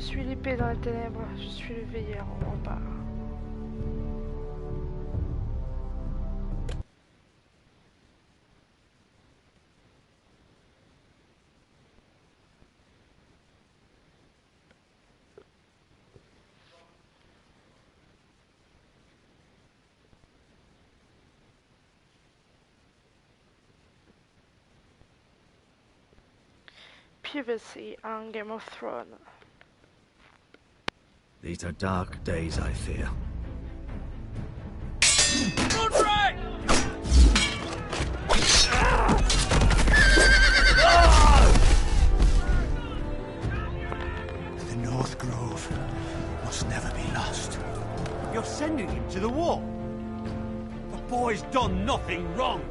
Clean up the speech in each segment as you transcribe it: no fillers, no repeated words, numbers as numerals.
suis l'épée dans les ténèbres, je suis le veilleur au rempart. Previously on Game of Thrones. These are dark days, I fear. The North Grove must never be lost. You're sending him to the war? The boy's done nothing wrong.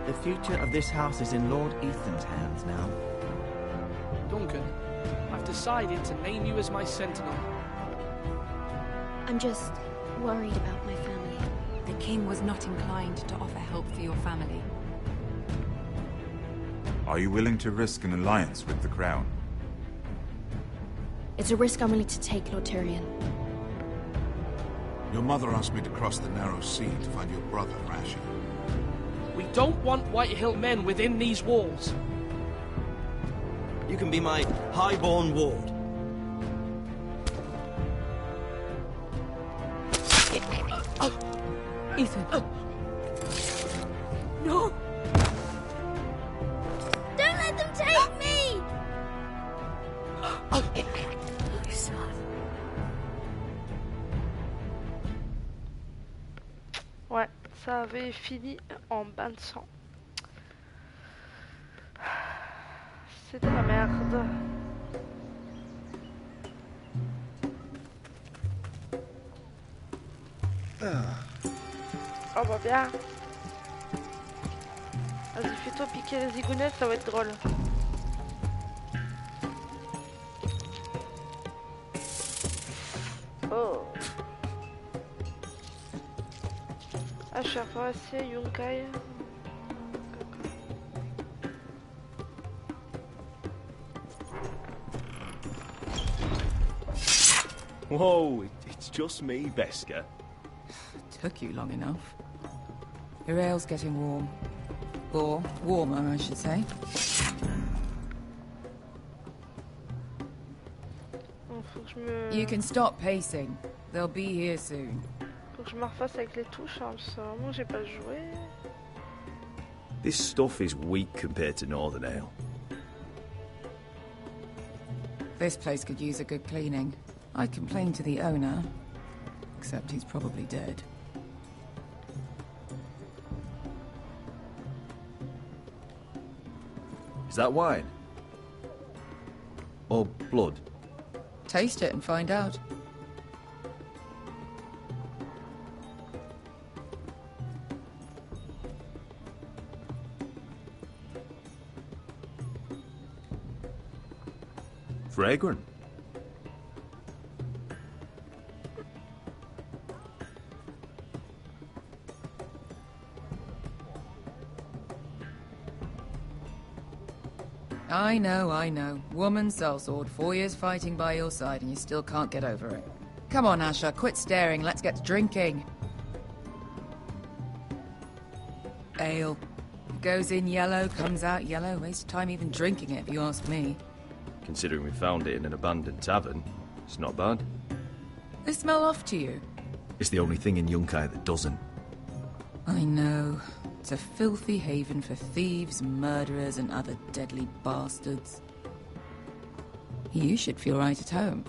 The future of this house is in Lord Ethan's hands now. Duncan, I've decided to name you as my sentinel. I'm just worried about my family. The king was not inclined to offer help for your family. Are you willing to risk an alliance with the crown? It's a risk I'm willing to take, Lord Tyrion. Your mother asked me to cross the narrow sea to find your brother, Asher. We don't want Whitehill men within these walls. You can be my highborn ward. Ethan. No! Don't let them take me! Son. Ouais, ça avait fini en bain de sang. C'est de la merde. Oh bah bien. Vas-y, fais-toi piquer les zigounettes, ça va être drôle. Oh. Asher, forestier, Yunkai. Whoa, it's just me, Beska. Took you long enough. Your ale's getting warm. Or warmer, I should say. Oh, faut que je me... You can stop pacing. They'll be here soon. Faut que je me refasse avec les touches, hein, parce que vraiment j'ai pas joué. This stuff is weak compared to Northern Ale. This place could use a good cleaning. I complained to the owner, except he's probably dead. Is that wine? Or blood? Taste it and find out. Fragrant. I know. Woman sellsword, 4 years fighting by your side and you still can't get over it. Come on, Asher, quit staring, let's get to drinking. Ale. Goes in yellow, comes out yellow. Waste time even drinking it, if you ask me. Considering we found it in an abandoned tavern, it's not bad. They smell off to you. It's the only thing in Yunkai that doesn't. I know. It's a filthy haven for thieves, murderers, and other deadly bastards. You should feel right at home.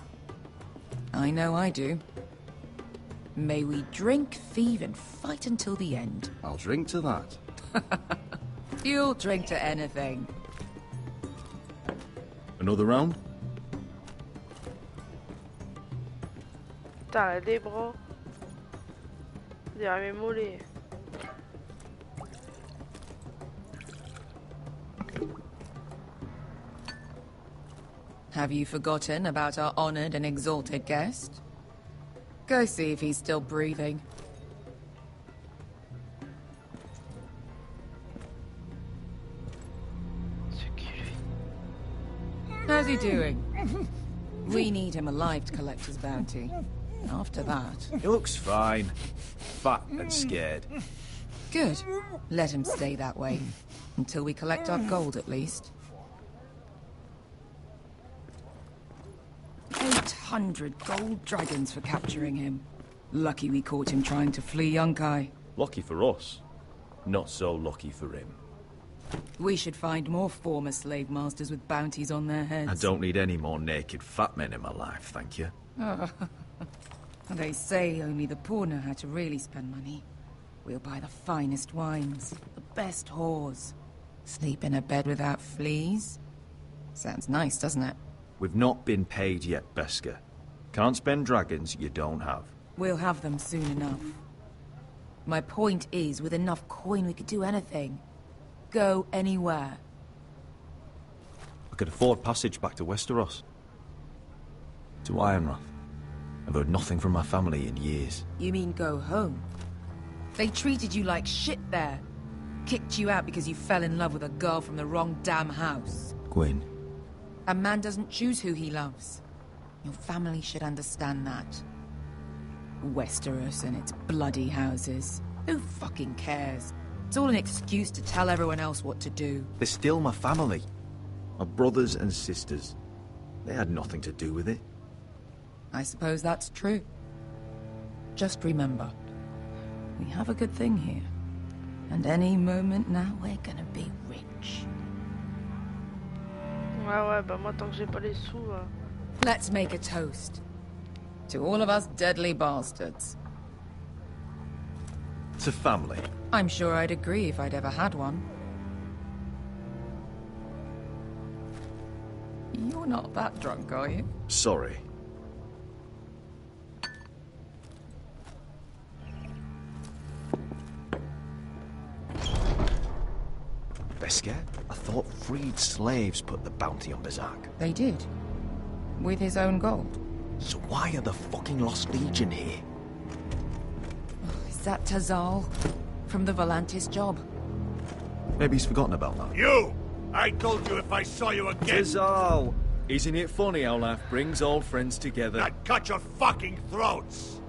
I know I do. May we drink, thieve, and fight until the end. I'll drink to that. You'll drink to anything. Another round? Putain, les bras. On dirait mes mollets. Have you forgotten about our honored and exalted guest? Go see if he's still breathing. How's he doing? We need him alive to collect his bounty. After that... He looks fine. Fat and scared. Good. Let him stay that way. Until we collect our gold, at least. 800 gold dragons for capturing him. Lucky we caught him trying to flee Yunkai. Lucky for us. Not so lucky for him. We should find more former slave masters with bounties on their heads. I don't need any more naked fat men in my life, thank you. They say only the poor know how to really spend money. We'll buy the finest wines, the best whores. Sleep in a bed without fleas. Sounds nice, doesn't it? We've not been paid yet, Beskar. Can't spend dragons you don't have. We'll have them soon enough. My point is, with enough coin we could do anything. Go anywhere. I could afford passage back to Westeros. To Ironrath. I've heard nothing from my family in years. You mean go home? They treated you like shit there. Kicked you out because you fell in love with a girl from the wrong damn house. Gwyn. A man doesn't choose who he loves. Your family should understand that. Westeros and its bloody houses. Who fucking cares? It's all an excuse to tell everyone else what to do. They're still my family. My brothers and sisters. They had nothing to do with it. I suppose that's true. Just remember, we have a good thing here. And any moment now, we're gonna be rich. Ouais, bah moi tant que j'ai pas les sous... Let's make a toast. To all of us deadly bastards. To family. I'm sure I'd agree if I'd ever had one. You're not that drunk, are you? Sorry. Beskar, I thought freed slaves put the bounty on Berserk. They did. With his own gold. So why are the fucking Lost Legion here? Is that Tazal? From the Volantis job? Maybe he's forgotten about that. You! I told you if I saw you again... Tazal! Isn't it funny how life brings old friends together? I'd cut your fucking throats!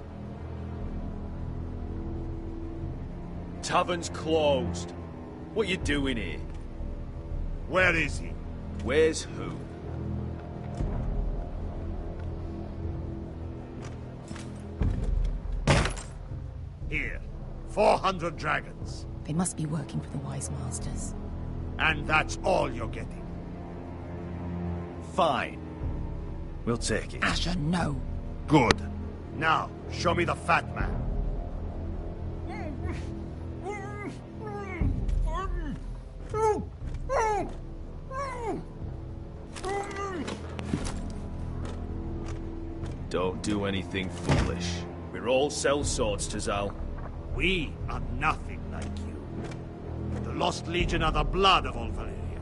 Tavern's closed. What you doing here? Where is he? Where's who? Here. 400 dragons. They must be working for the Wise Masters. And that's all you're getting. Fine. We'll take it. Asher, no. Good. Now, show me the fat man. Don't do anything foolish. We're all sellswords, Tazal. We are nothing like you. The Lost Legion are the blood of all Valyria.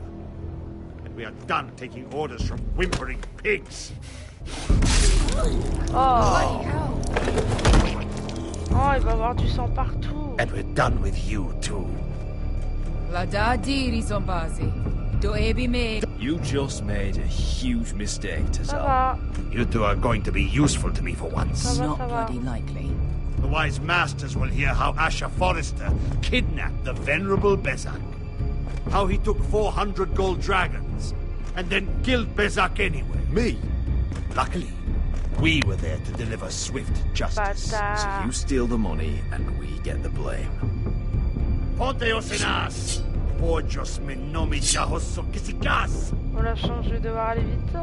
And we are done taking orders from whimpering pigs. Oh, il va avoir du sang partout. And we're done with you too. You just made a huge mistake, Ça Tazal. va. You two are going to be useful to me for once. Ça va, Not ça va. bloody likely. The Wise Masters will hear how Asher Forrester kidnapped the venerable Bezak. How he took 400 gold dragons, and then killed Bezak anyway. Me? Luckily, we were there to deliver swift justice. So you steal the money and we get the blame. Ponteos en as! Pojos me nomi jahoso kisikas! On la change, je vais devoir aller vite.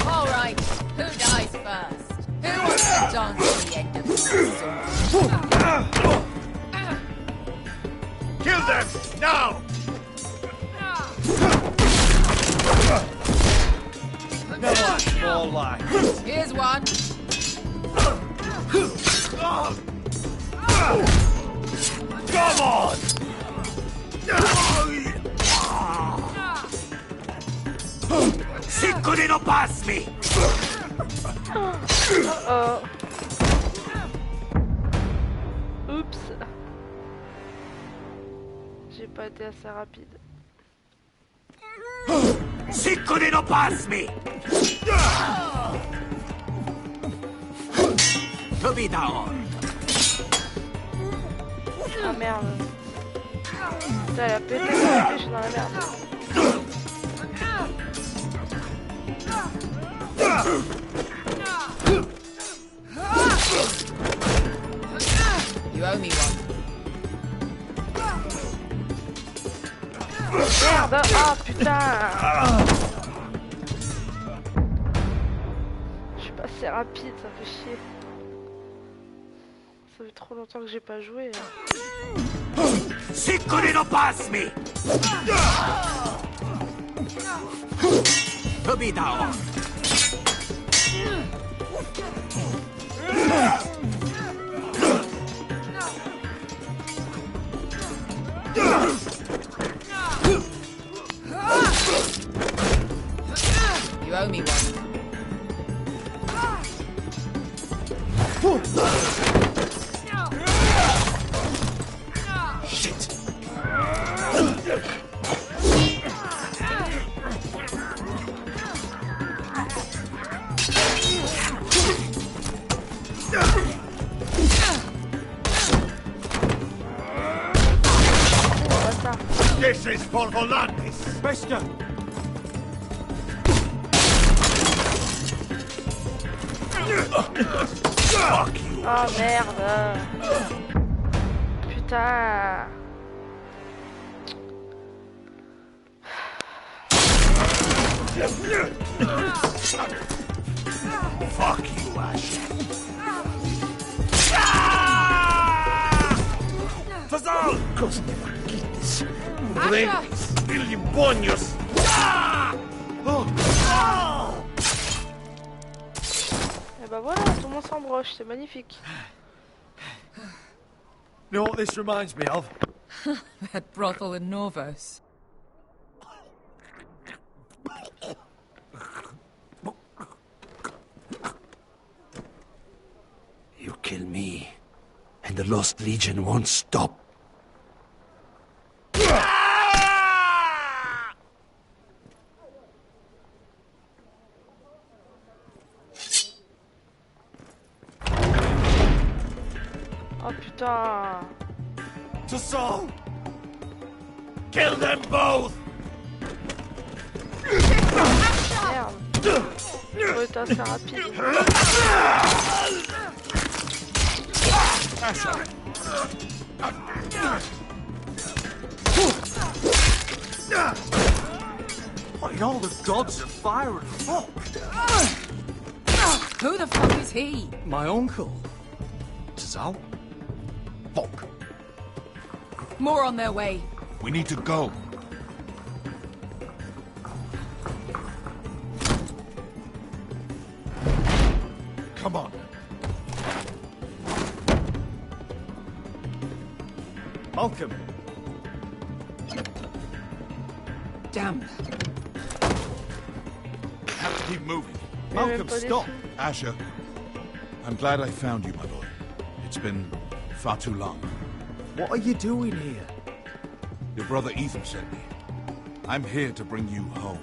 All right, who dies first? Who wants to dance to the end of the season? Kill them! Now! More life. Here's one. Come on! Siccone no pass me! Oups. J'ai pas été assez rapide. Siccone no pasmi! Tobidaor! Ah merde. Putain, elle a pété, je suis dans la merde. You owe me one. Merde! Ah putain! Je suis pas assez rapide, ça fait chier. Ça fait trop longtemps que j'ai pas joué. Siccone no pasmi! Tobidaor! You owe me one. Shit! This is for Volantis! Bester! Fuck you! Oh merde! Putain! Fuck you, Ash! Fazal! Cosa ne farglitis? Vremis! Ili bonios! Et bah voilà, tout le monde s'embroche, c'est magnifique. You know what this reminds me of? That brothel in Norvos. You kill me, and the Lost Legion won't stop. Oh putain! To Saul! Kill them both! Merde! Faut être assez rapide. What in all the gods of fire and fuck? Who the fuck is he? My uncle. Zal? Fuck. More on their way. We need to go. Come on. Malcolm. Damn. We have to keep moving. Malcolm, stop. Asher, I'm glad I found you, my boy. It's been far too long. What are you doing here? Your brother Ethan sent me. I'm here to bring you home.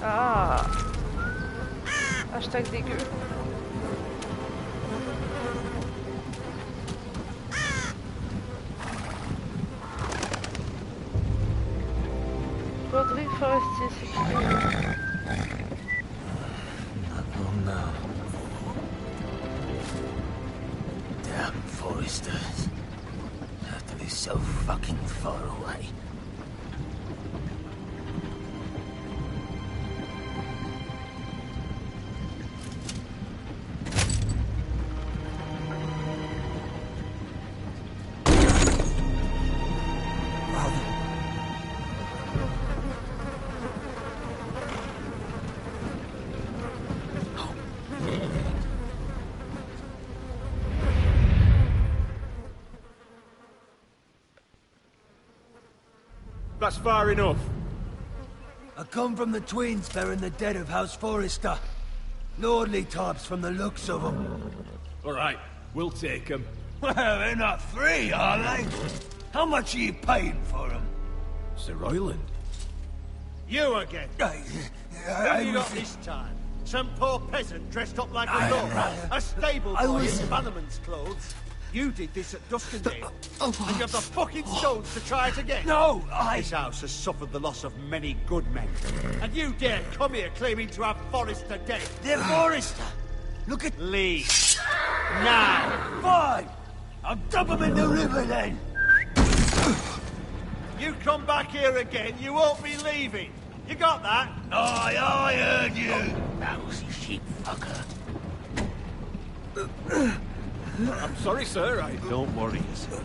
Ah. Hashtag dégueu. Rodrigue Forestier, c'est qui? Oh no. Damn foresters. They have to be so fucking far away. That's far enough. I come from the twins bearing the dead of House Forrester. Lordly types from the looks of them. All right, we'll take them. Well, they're not free, are they? How much are you paying for them? Sir Royland. You again. Who have you got this time? Some poor peasant dressed up like a dog. A stable boy in Bannerman's clothes. You did this at Duskendale. And you have the fucking stones to try it again. No, This house has suffered the loss of many good men. And you dare come here claiming to have Forrester dead. They're Forrester. Look at... Leave. Now. Fine. I'll dump them in the river then. You come back here again, you won't be leaving. You got that? Aye, I heard you. Lousy sheep fucker. I'm sorry, sir. Don't worry yourself.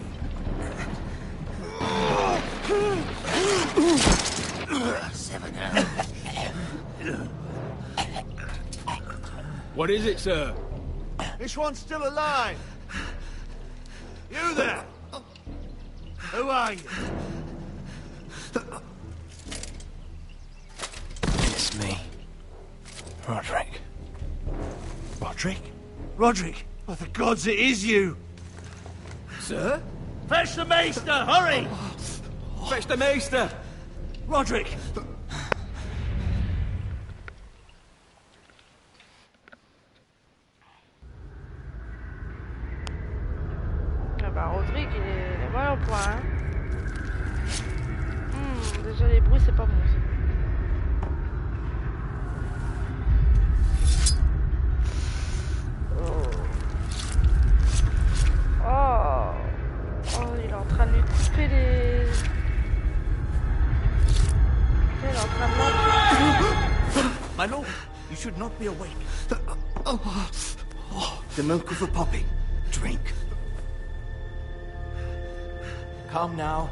What is it, sir? This one's still alive. You there? Who are you? It's me. Roderick. Roderick? Roderick? Oh, the gods, it is you! Sir? Fetch the maester, hurry! Fetch the maester! Roderick! Ah bah Rodrigue il est moyen au point hein. Déjà les bruits c'est pas bon ça. Oh, il est en train de lui couper les... Il est en train de manger. My lord, you should not be awake. The milk of a poppy. Drink. Calm now.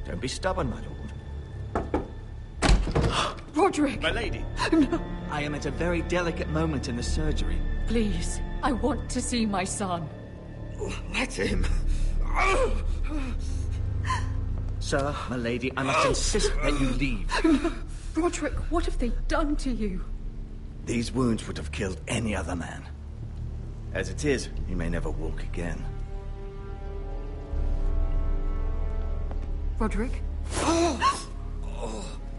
Don't be stubborn, my lord. Roderick! My lady. No. I am at a very delicate moment in the surgery. Please, I want to see my son. Let him. Sir, my lady, I must insist that you leave. No. Roderick, what have they done to you? These wounds would have killed any other man. As it is, he may never walk again. Roderick?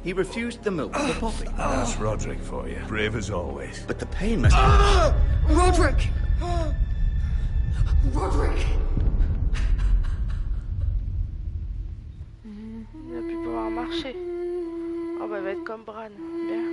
He refused the milk of the poppy. That's Roderick for you. Brave as always. But the pain must... Roderick! Roderick! Il va plus pouvoir marcher. Oh bah il va être comme Bran. Bien.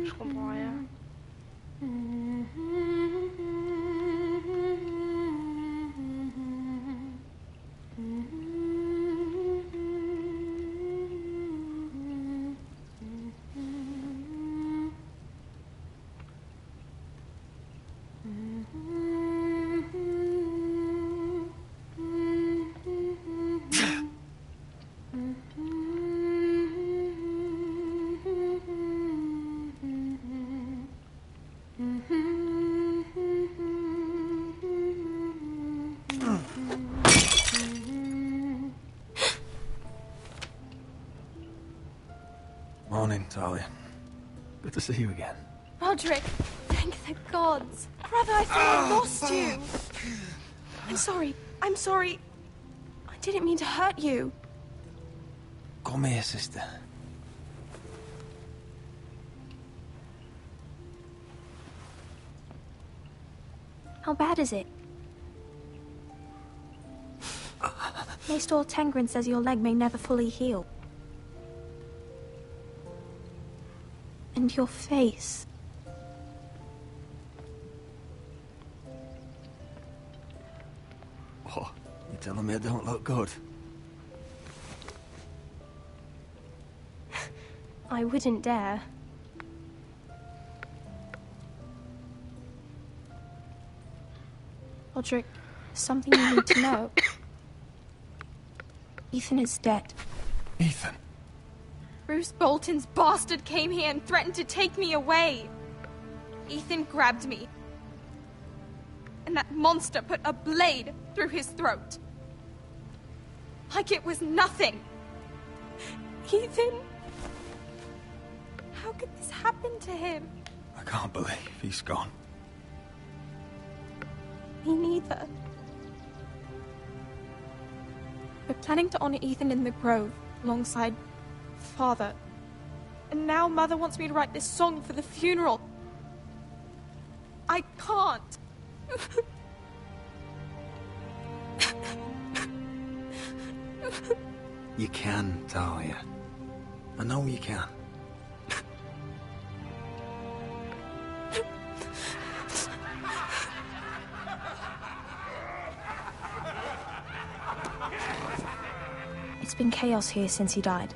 Je comprends rien. morning, Talia. Good to see you again. Roderick, thank the gods. Brother, I thought I lost you. I'm sorry. I didn't mean to hurt you. Come here, sister. How bad is it? Maester Tengrin says your leg may never fully heal. And your face. What? You telling me I don't look good? I wouldn't dare. Roderick, something you need to know. Ethan is dead. Ethan? Bruce Bolton's bastard came here and threatened to take me away. Ethan grabbed me. And that monster put a blade through his throat. Like it was nothing. Ethan... How could this happen to him? I can't believe he's gone. Me neither. We're planning to honor Ethan in the grove, alongside Father. And now Mother wants me to write this song for the funeral. I can't. You can, Talia. I know you can. It's been chaos here since he died.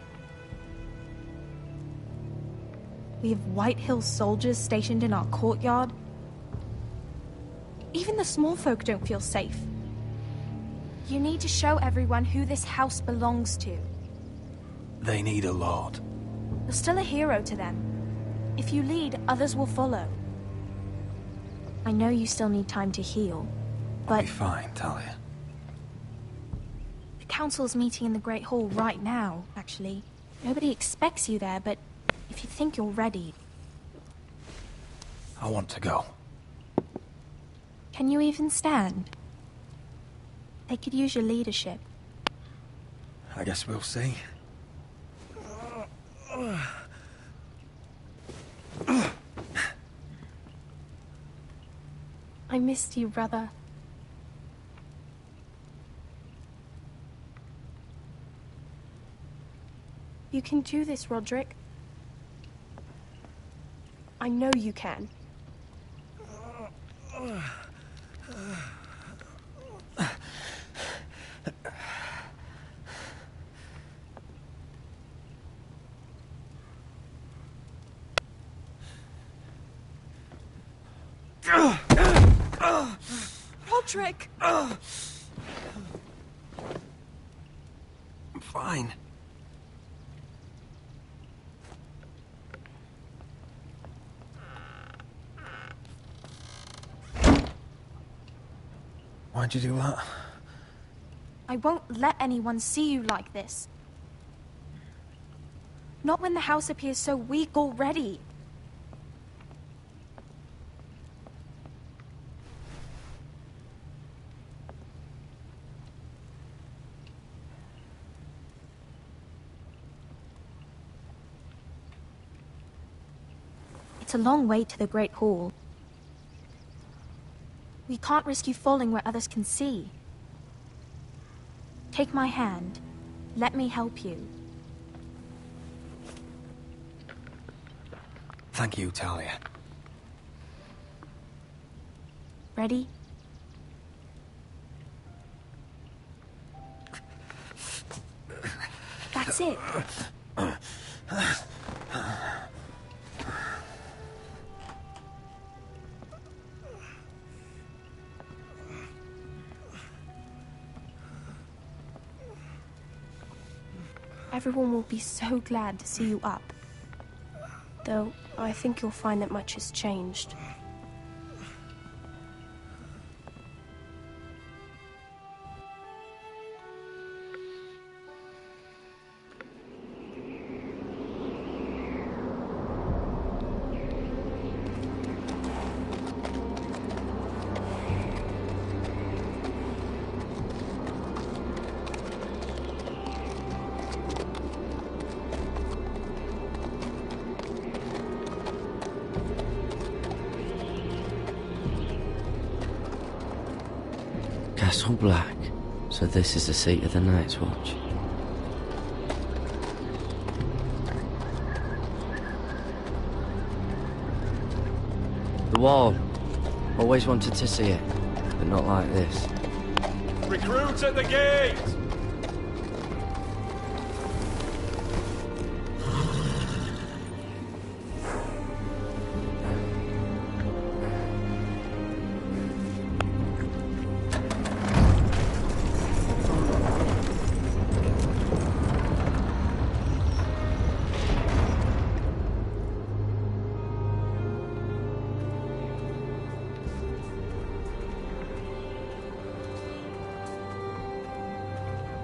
We have White Hill soldiers stationed in our courtyard. Even the small folk don't feel safe. You need to show everyone who this house belongs to. They need a lord. You're still a hero to them. If you lead, others will follow. I know you still need time to heal, but... I'll be fine, Talia. The council's meeting in the Great Hall right now, actually. Nobody expects you there, but if you think you're ready... I want to go. Can you even stand? They could use your leadership. I guess we'll see. I missed you, brother. You can do this, Roderick. I know you can. Roderick! I'm fine. Why'd you do that? I won't let anyone see you like this. Not when the house appears so weak already. It's a long way to the Great Hall. We can't risk you falling where others can see. Take my hand. Let me help you. Thank you, Talia. Ready? That's it. Everyone will be so glad to see you up. Though, I think you'll find that much has changed. Castle Black. So this is the seat of the Night's Watch. The wall. Always wanted to see it, but not like this. Recruits at the gate!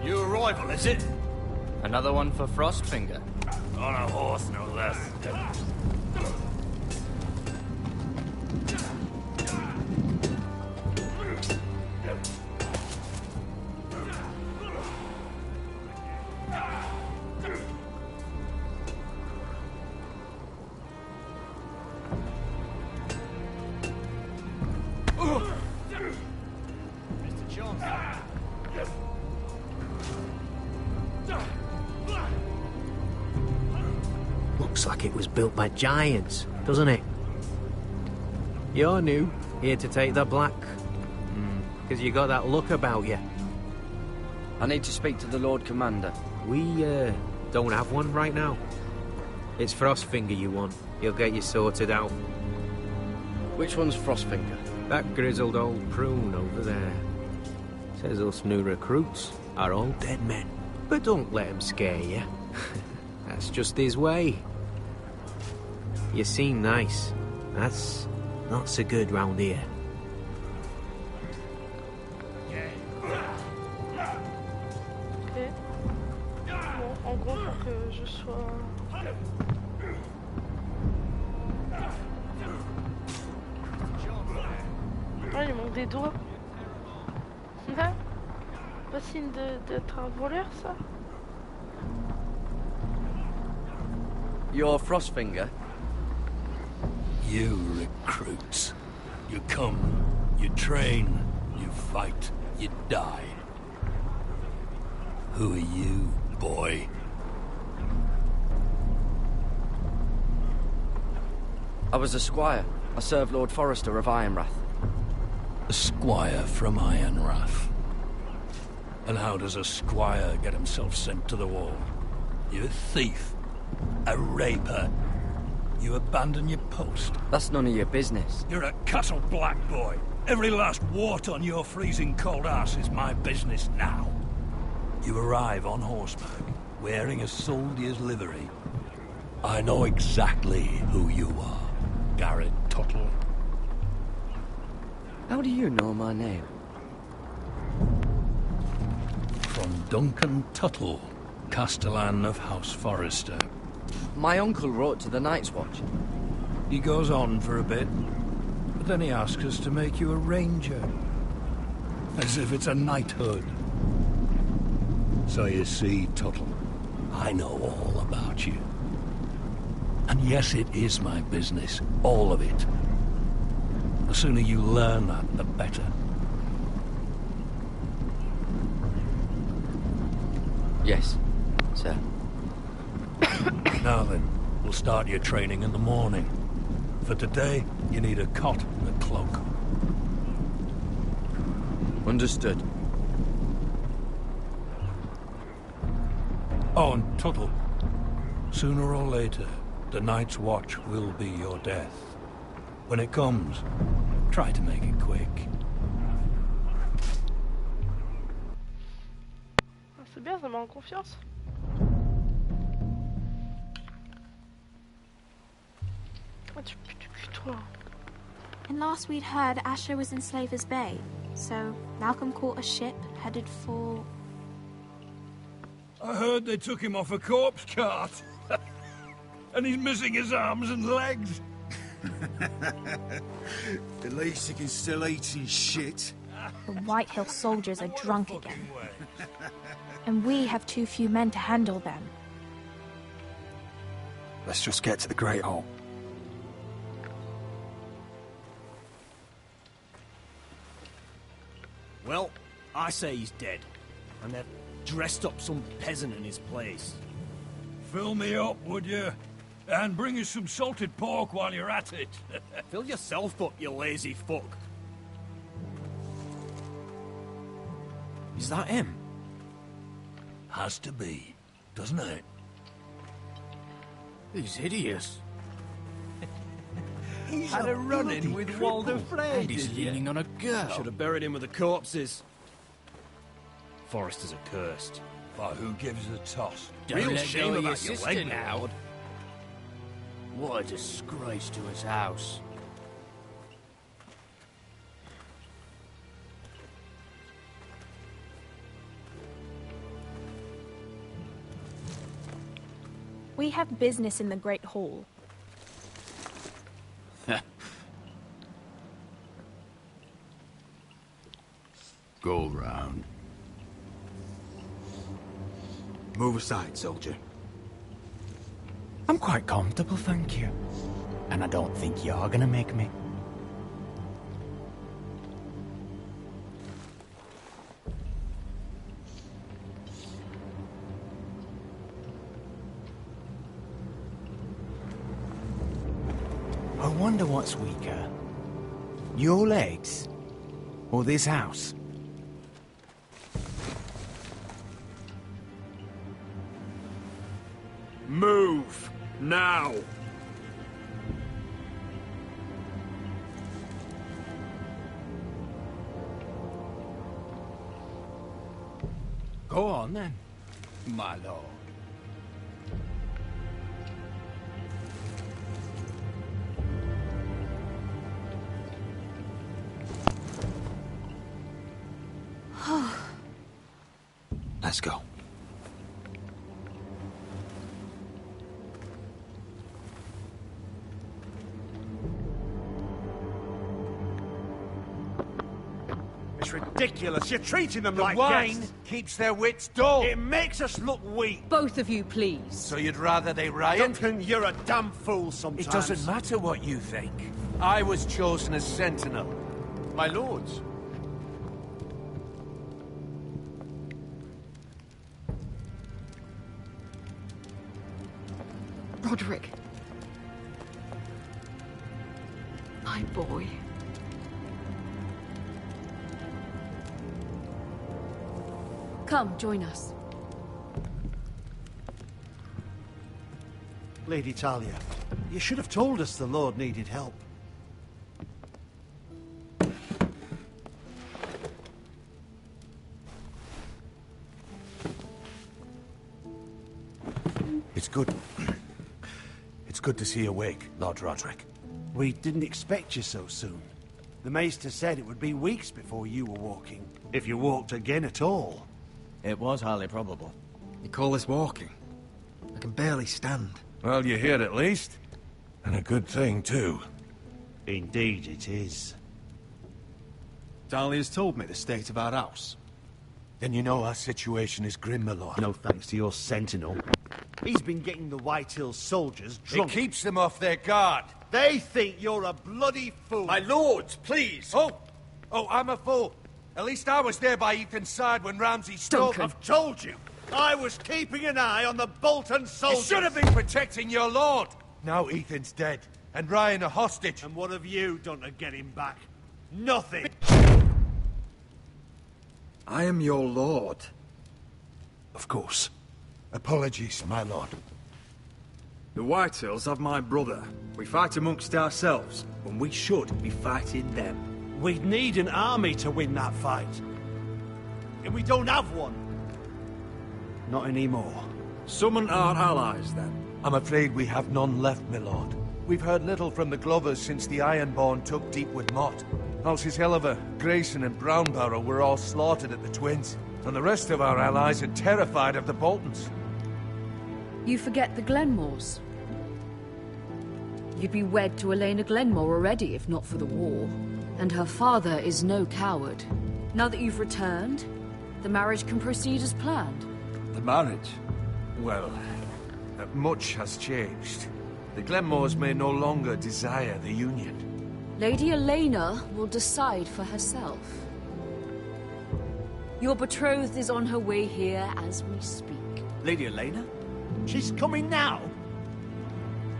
New arrival, is it? Another one for Frostfinger. On a horse, no less. Mr. Johnson. Looks like it was built by giants, doesn't it? You're new, here to take the black. Because you got that look about you. I need to speak to the Lord Commander. We, don't have one right now. It's Frostfinger you want. He'll get you sorted out. Which one's Frostfinger? That grizzled old prune over there. Says us new recruits are all dead men. But don't let him scare you. That's just his way. You seem nice. That's not so good round here. Ok. Bon, en gros, pour que je sois... Ah, il manque des doigts. Pas signe d'être un voleur, ça? You're Frostfinger? You recruits. You come, you train, you fight, you die. Who are you, boy? I was a squire. I served Lord Forrester of Ironrath. A squire from Ironrath. And how does a squire get himself sent to the wall? You're a thief. A raper. You abandon your post. That's none of your business. You're a Castle Black boy. Every last wart on your freezing cold ass is my business now. You arrive on horseback, wearing a soldier's livery. I know exactly who you are, Garrett Tuttle. How do you know my name? From Duncan Tuttle, Castellan of House Forrester. My uncle wrote to the Night's Watch. He goes on for a bit, but then he asks us to make you a ranger. As if it's a knighthood. So you see, Tuttle, I know all about you. And yes, it is my business, all of it. The sooner you learn that, the better. Yes, sir. Now then, we'll start your training in the morning. For today, you need a cot and a cloak. Understood. Oh, and Tuttle, sooner or later, the Night's Watch will be your death. When it comes, try to make it quick. C'est bien, ça met en confiance. And last we'd heard, Asher was in Slaver's Bay. So Malcolm caught a ship headed for... I heard they took him off a corpse cart. And he's missing his arms and legs. At least he can still eat and shit. The White Hill soldiers are drunk again. And we have too few men to handle them. Let's just get to the Great Hall. Well, I say he's dead. And they've dressed up some peasant in his place. Fill me up, would you? And bring us some salted pork while you're at it. Fill yourself up, you lazy fuck. Is that him? Has to be, doesn't it? He's hideous. He's had a run-in with Walder Frey. And he's leaning on a girl. Should have buried him with the corpses. Foresters are cursed. But who gives a toss? Real shame about your leg now. What a disgrace to his house. We have business in the Great Hall. Go round. Move aside, soldier. I'm quite comfortable, thank you. And I don't think you're gonna make me. I wonder what's weaker. Your legs? Or this house? Move! Now! Go on then, my lord. Let's go. It's ridiculous. You're treating them like wine guests. keeps their wits dull. It makes us look weak. Both of you, please. So you'd rather they riot? Duncan, you're a damn fool sometimes. It doesn't matter what you think. I was chosen as sentinel. My lords. Roderick. My boy. Come, join us. Lady Talia, you should have told us the Lord needed help. It's good. It's good to see you awake, Lord Roderick. We didn't expect you so soon. The Maester said it would be weeks before you were walking, if you walked again at all. It was highly probable. You call this walking? I can barely stand. Well, you're here at least. And a good thing, too. Indeed it is. Dahlia's told me the state of our house. Then you know our situation is grim, my lord. No thanks to your sentinel. He's been getting the White Hills soldiers drunk. It keeps them off their guard. They think you're a bloody fool. My lords, please! Oh, I'm a fool. At least I was there by Ethan's side when Ramsay stole... I've told you. I was keeping an eye on the Bolton soldiers. You should have been protecting your lord. Now Ethan's dead, and Ryan a hostage. And what have you done to get him back? Nothing. I am your lord. Of course. Apologies, my lord. The Whitehills have my brother. We fight amongst ourselves, when we should be fighting them. We'd need an army to win that fight. And we don't have one. Not anymore. Summon our allies, then. I'm afraid we have none left, my lord. We've heard little from the Glovers since the Ironborn took Deepwood Motte. Halsey's Helliver, Grayson and Brownbarrow were all slaughtered at the Twins. And the rest of our allies are terrified of the Boltons. You forget the Glenmores. You'd be wed to Elena Glenmore already if not for the war. And her father is no coward. Now that you've returned, the marriage can proceed as planned. The marriage? Well, much has changed. The Glenmores may no longer desire the union. Lady Elena will decide for herself. Your betrothed is on her way here as we speak. Lady Elena? She's coming now.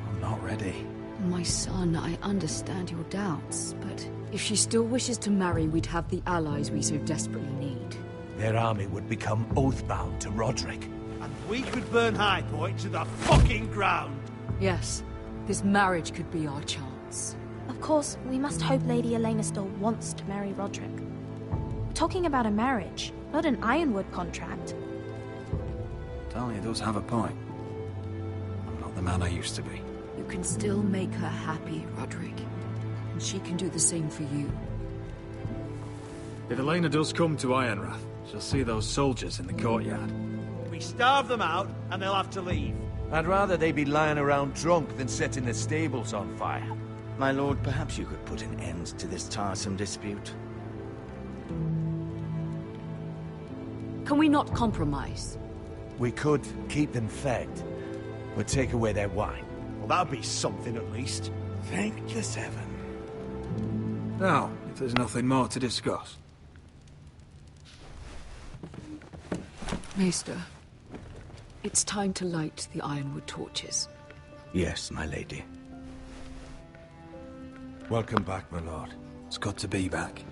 I'm not ready. My son, I understand your doubts, but if she still wishes to marry, we'd have the allies we so desperately need. Their army would become oath-bound to Roderick. And we could burn High Point to the fucking ground. Yes, this marriage could be our chance. Of course, we must hope Lady Elena still wants to marry Roderick. We're talking about a marriage, not an Ironwood contract. Talia does have a point. I'm not the man I used to be. You can still make her happy, Roderick. And she can do the same for you. If Elena does come to Ironrath, she'll see those soldiers in the courtyard. We starve them out, and they'll have to leave. I'd rather they be lying around drunk than setting the stables on fire. My lord, perhaps you could put an end to this tiresome dispute. Can we not compromise? We could keep them fed, but take away their wine. Well, that'd be something at least. Thank you, Seven. Now, if there's nothing more to discuss. Maester, it's time to light the Ironwood torches. Yes, my lady. Welcome back, my lord. It's good to be back.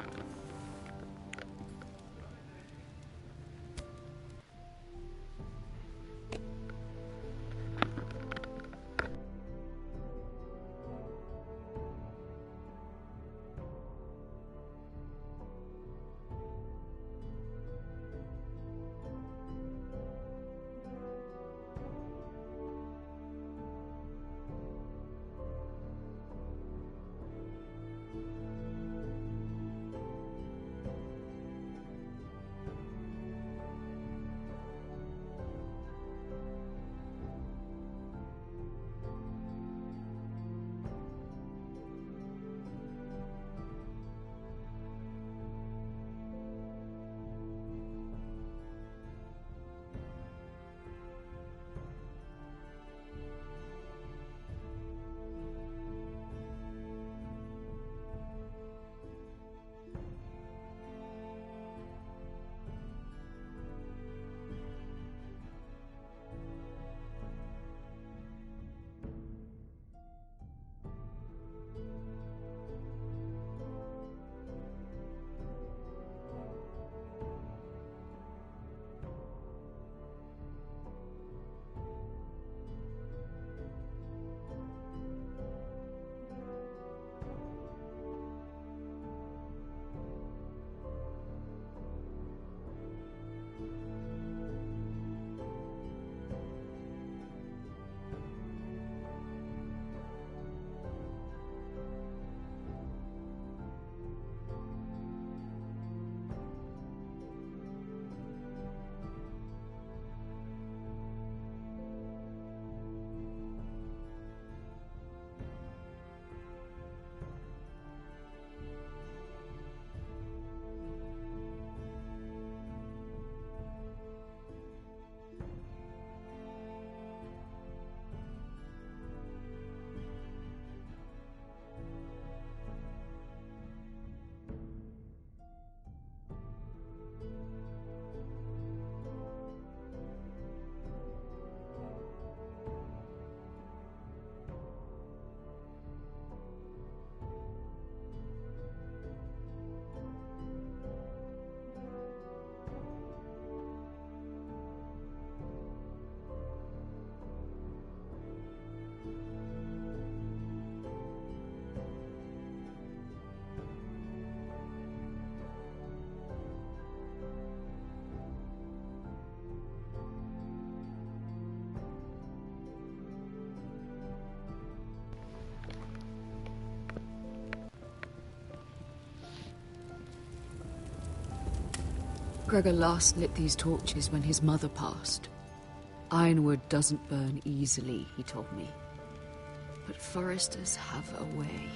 Gregor last lit these torches when his mother passed. Ironwood doesn't burn easily, he told me. But foresters have a way.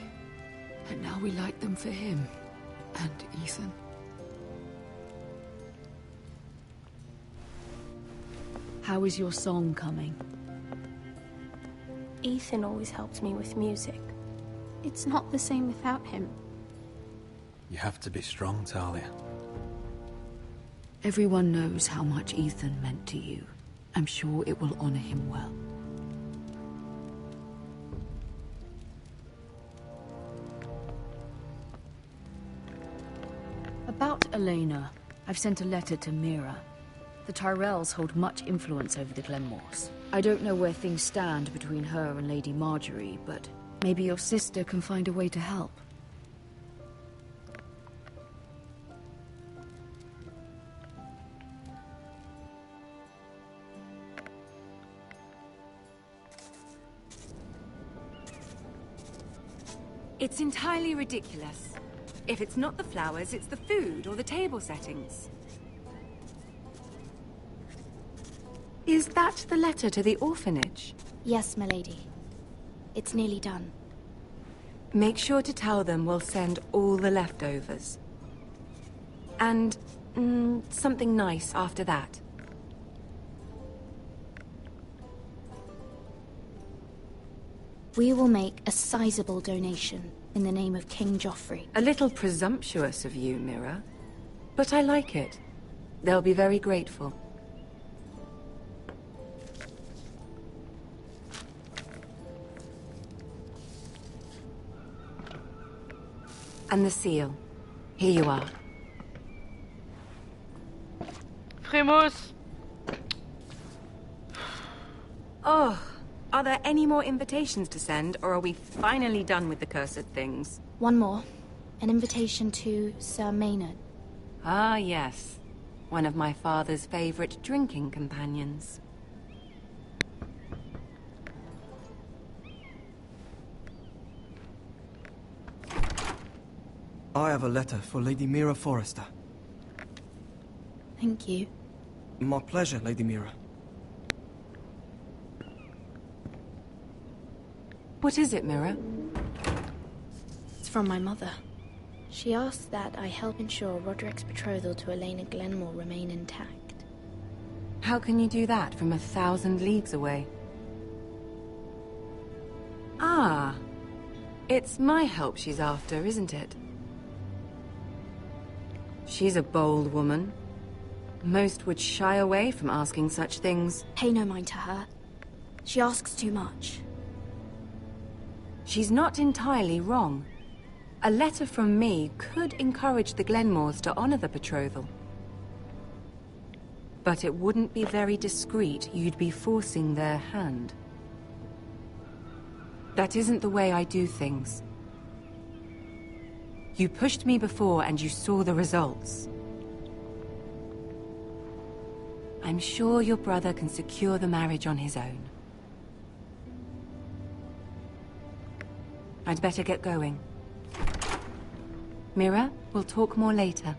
And now we light them for him. And Ethan. How is your song coming? Ethan always helps me with music. It's not the same without him. You have to be strong, Talia. Everyone knows how much Ethan meant to you. I'm sure it will honor him well. About Elena, I've sent a letter to Mira. The Tyrells hold much influence over the Glenmores. I don't know where things stand between her and Lady Marjorie, but maybe your sister can find a way to help. It's entirely ridiculous. If it's not the flowers, it's the food or the table settings. Is that the letter to the orphanage? Yes, milady. It's nearly done. Make sure to tell them we'll send all the leftovers. And something nice after that. We will make a sizable donation in the name of King Joffrey. A little presumptuous of you, Mira. But I like it. They'll be very grateful. And the seal. Here you are. Fremos! Oh, are there any more invitations to send, or are we finally done with the cursed things? One more. An invitation to Sir Maynard. Ah, yes. One of my father's favorite drinking companions. I have a letter for Lady Mira Forrester. Thank you. My pleasure, Lady Mira. What is it, Mira? It's from my mother. She asks that I help ensure Roderick's betrothal to Elena Glenmore remain intact. How can you do that from 1,000 leagues away? Ah, it's my help she's after, isn't it? She's a bold woman. Most would shy away from asking such things. Pay no mind to her. She asks too much. She's not entirely wrong. A letter from me could encourage the Glenmores to honor the betrothal. But it wouldn't be very discreet. You'd be forcing their hand. That isn't the way I do things. You pushed me before and you saw the results. I'm sure your brother can secure the marriage on his own. I'd better get going. Mira, we'll talk more later.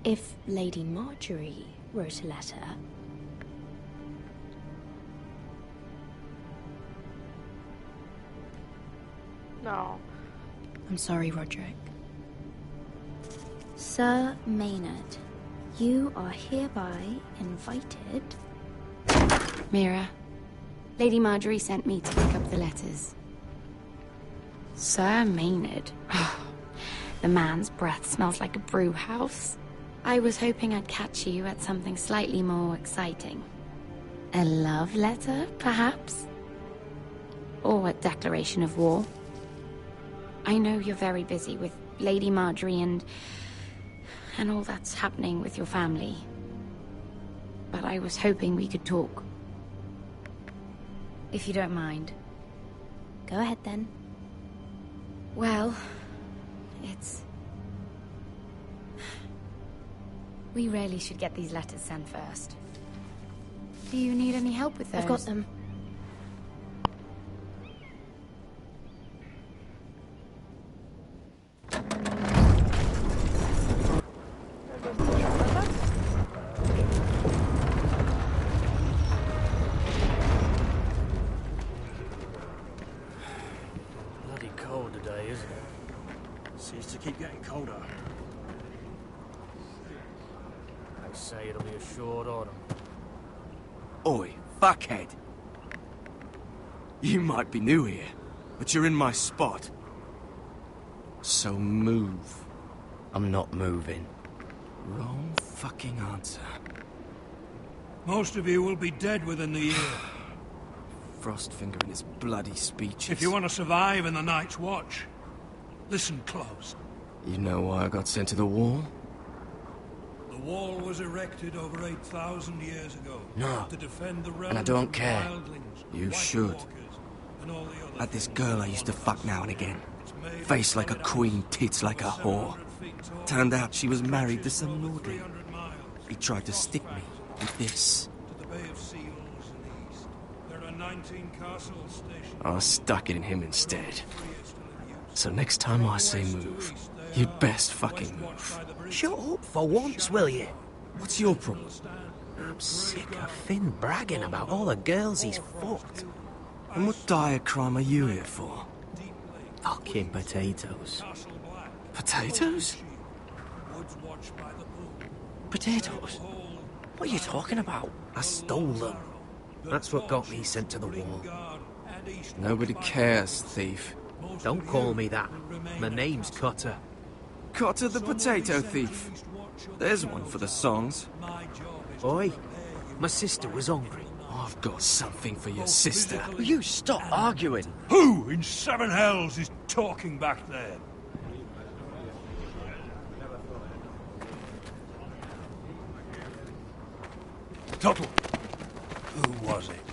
If Lady Marjorie wrote a letter... No. I'm sorry, Roderick. Sir Maynard, you are hereby invited... Mira, Lady Marjorie sent me to pick up the letters. Sir Maynard. The man's breath smells like a brew house. I was hoping I'd catch you at something slightly more exciting. A love letter, perhaps? Or a declaration of war? I know you're very busy with Lady Marjorie and all that's happening with your family. But I was hoping we could talk. If you don't mind. Go ahead, then. Well, it's... We really should get these letters sent first. Do you need any help with those? I've got them. colder. They say it'll be a short autumn. Oi, fuckhead. You might be new here, but you're in my spot. So move. I'm not moving. Wrong fucking answer. Most of you will be dead within the year. Frostfinger and his bloody speeches. If you want to survive in the Night's Watch, listen close. You know why I got sent to the wall? The wall was erected over 8,000 years ago. No. To defend the realms And I don't from care. wildlings, You White should. Walkers, and all the other Had this girl I used to fuck now and again. Face like a queen, tits like a whore. Turned out she was married to some lordling. He tried to stick me with this. to the Bay of Seals in the east. There are 19 castles stationed. I stuck it in him instead. So next time I say move, you'd best fucking move. Shut up for once, will you? What's your problem? I'm sick of Finn bragging about all the girls he's fucked. And what dire crime are you here for? Fucking potatoes. Potatoes? Potatoes? What are you talking about? I stole them. That's what got me sent to the wall. Nobody cares, thief. Don't call me that. My name's Cutter. Cotter the potato thief. There's one for the songs. Oi, my sister was hungry. I've got something for your sister. Will you stop arguing? Who in seven hells is talking back there? Tuttle. Who was it?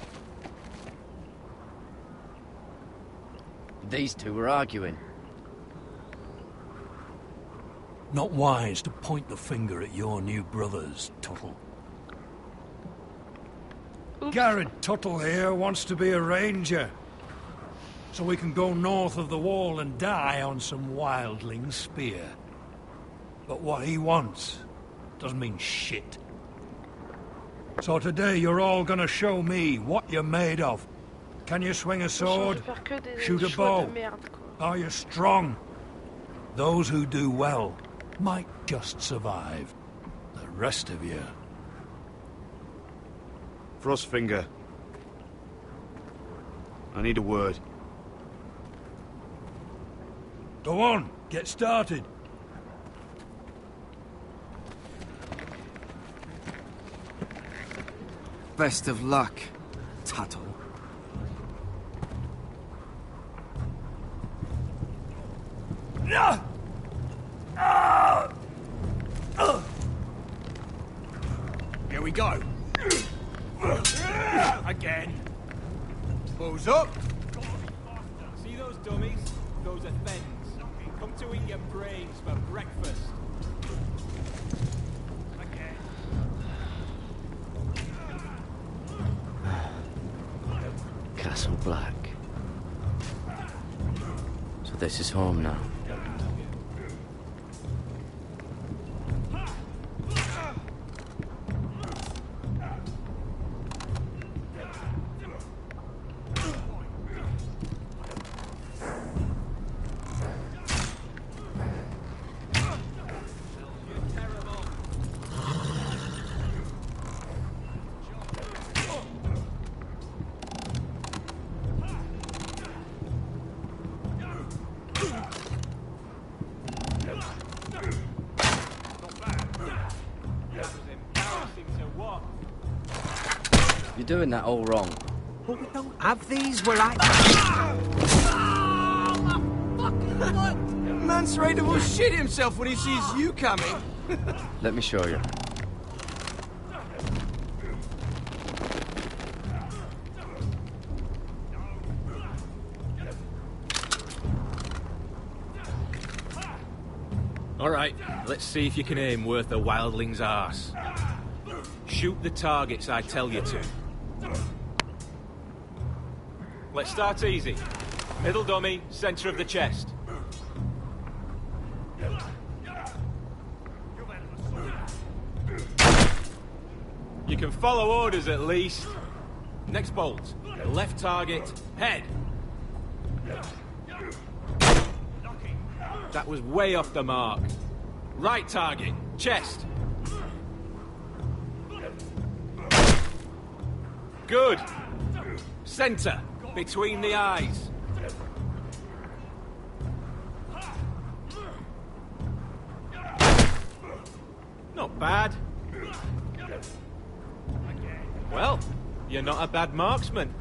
These two were arguing. Not wise to point the finger at your new brothers, Tuttle. Garrett Tuttle here wants to be a ranger. So we can go north of the wall and die on some wildling spear. But what he wants doesn't mean shit. So today you're all gonna show me what you're made of. Can you swing a sword? Shoot a bow? Are you strong? Those who do well might just survive. The rest of you... Frostfinger. I need a word. Go on, get started. Best of luck, Tuttle. Here we go. Again. Balls up. See those dummies? Those are Thens. Come to eat your brains for breakfast. Castle Black. So this is home now. You're doing that all wrong. But we don't have these where I... Man's Raider will shit himself when he sees you coming. Let me show you. All right, let's see if you can aim worth a wildling's arse. Shoot the targets I tell you to. Let's start easy. Middle dummy, center of the chest. You can follow orders at least. Next bolt. Left target, head. That was way off the mark. Right target. Chest. Good. Center. Between the eyes. Not bad. Well, you're not a bad marksman.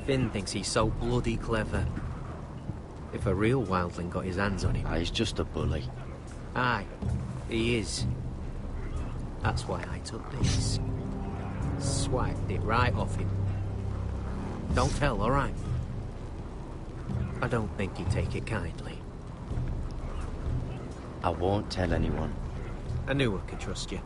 Finn thinks he's so bloody clever. If a real wildling got his hands on him... He's just a bully. Aye, he is. That's why I took this. Swiped it right off him. Don't tell, alright? I don't think he'd take it kindly. I won't tell anyone. I knew I could trust you.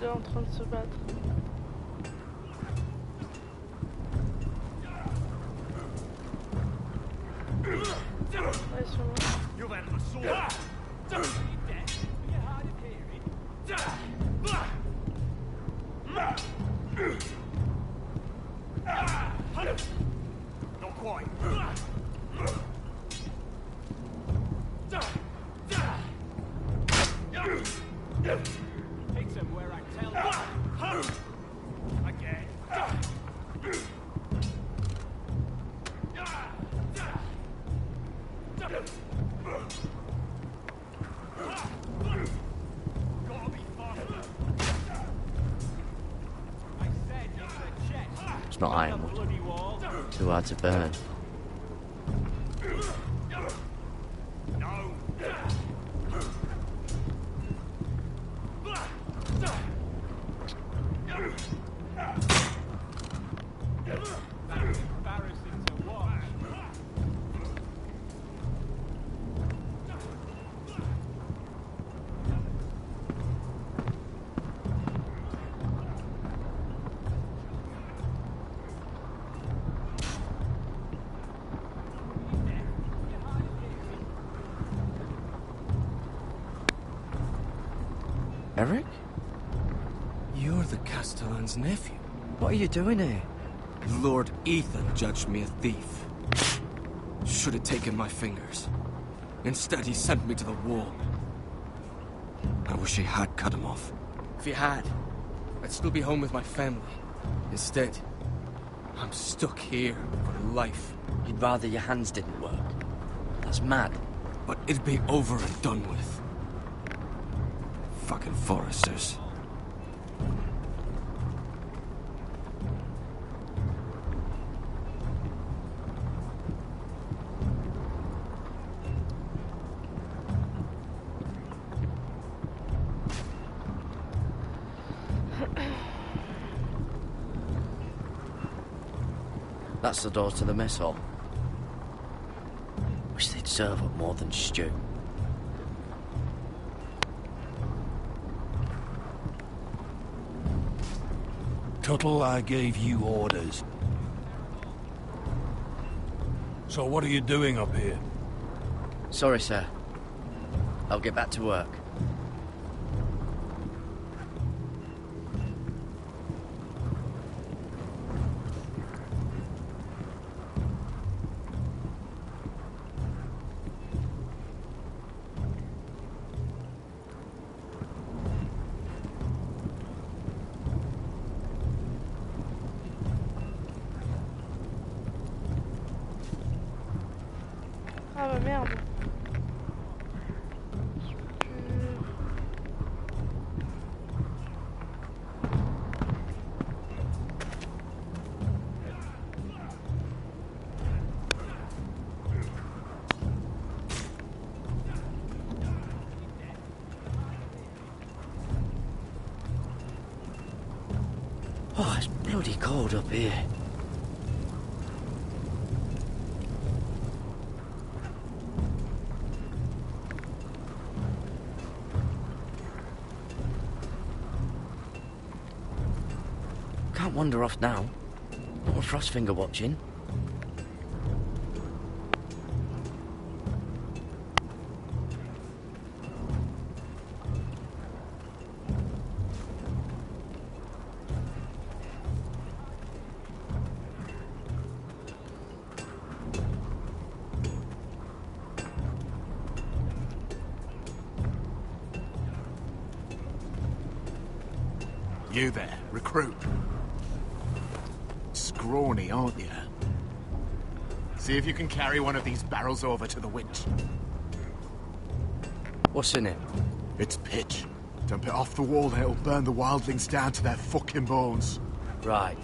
En train de se battre. Ouais, sur moi. Not quite. Hit him where I tell you. Again. It's not ironwood. Too hard to burn. Eric? You're the Castellan's nephew. What are you doing here? Lord Ethan judged me a thief. Should have taken my fingers. Instead, he sent me to the wall. I wish he had cut him off. If he had, I'd still be home with my family. Instead, I'm stuck here for life. You'd rather your hands didn't work. That's mad. But it'd be over and done with. Fucking Foresters. That's the door to the mess hall. Wish they'd serve up more than stew. Tuttle, I gave you orders. So what are you doing up here? Sorry, sir. I'll get back to work. Oh, it's bloody cold up here. Can't wander off now. Not with Frostfinger watching. You there, recruit. Scrawny, aren't you? See if you can carry one of these barrels over to the winch. What's in it? It's pitch. Dump it off the wall there, it'll burn the wildlings down to their fucking bones. Right.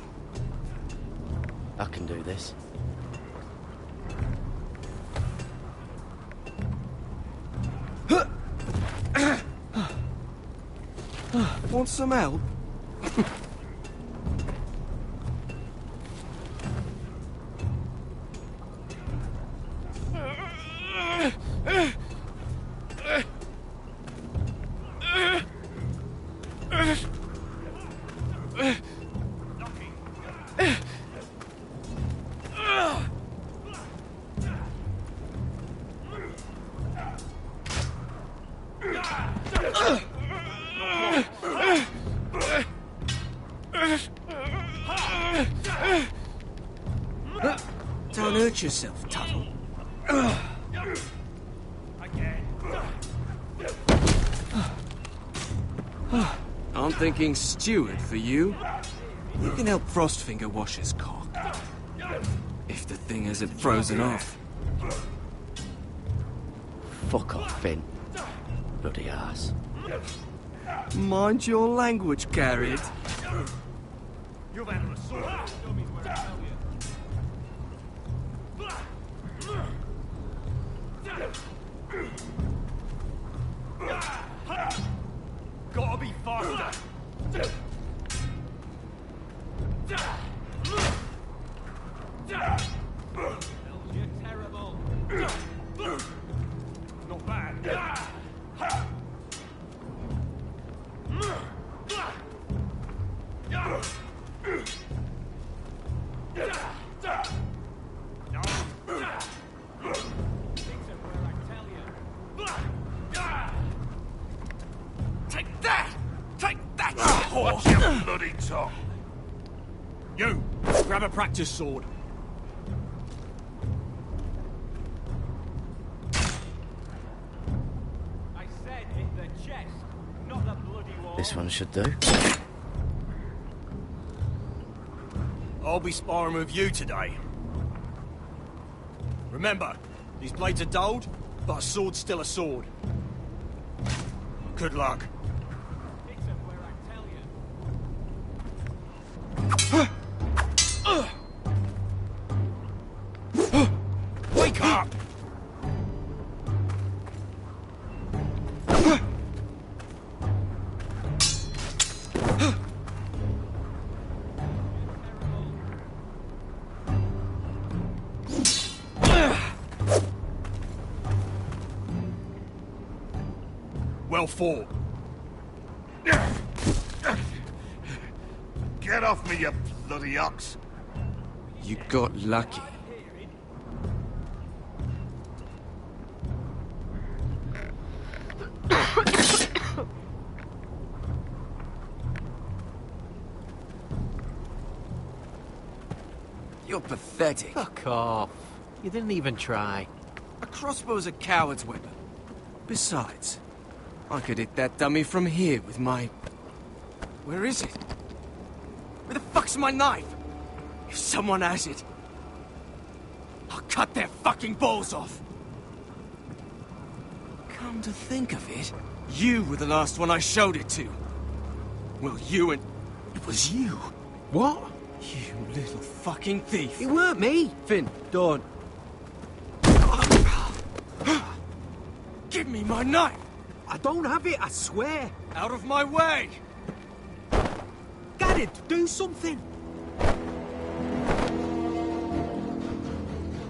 I can do this. Want some help? Don't hurt yourself, Tuttle. I'm thinking steward for you. You can help Frostfinger wash his cock. If the thing hasn't frozen off. Fuck off, Finn. Bloody ass. Mind your language, Garrett. You've had a sword. Gotta be faster. You're terrible. Not bad. Take that! Take that! Watch your bloody tongue! You, grab a practice sword. I said hit the chest, not the bloody wall. This one should do. I'll be sparring with you today. Remember, these blades are dulled, but a sword's still a sword. Good luck. Wake up! Well fought. Get off me, you bloody ox! You got lucky. You're pathetic. Fuck off. You didn't even try. A crossbow's a coward's weapon. Besides, I could hit that dummy from here with my... Where is it? Where the fuck's my knife? If someone has it, I'll cut their fucking balls off. Come to think of it, you were the last one I showed it to. Well, you and... It was you. What? You little fucking thief. It weren't me. Finn, don't. Give me my knife! I don't have it, I swear. Out of my way! Got it! kid! Do something!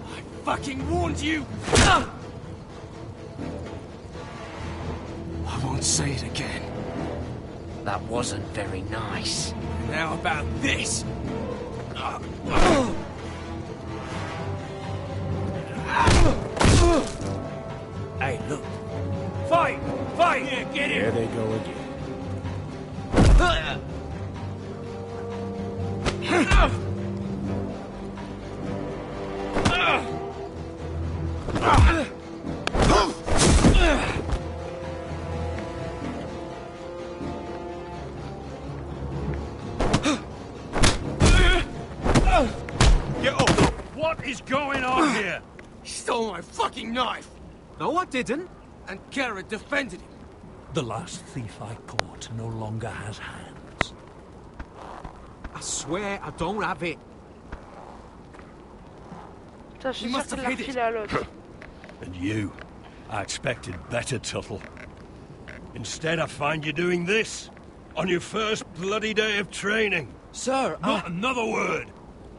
I fucking warned you! I won't say it again. That wasn't very nice. Now about this! Hey, look. Fight! Fight! Yeah, get Here in! they go again. Get up! What is going on here? He stole my fucking knife! No, I didn't. And Garrett defended him. The last thief I caught no longer has hands. I swear I don't have it. Putain, je suis You sûr must qu'il have l'a hid it. refilé à l'autre. And you? I expected better, Tuttle. Instead, I find you doing this. On your first bloody day of training. Sir, Not another word!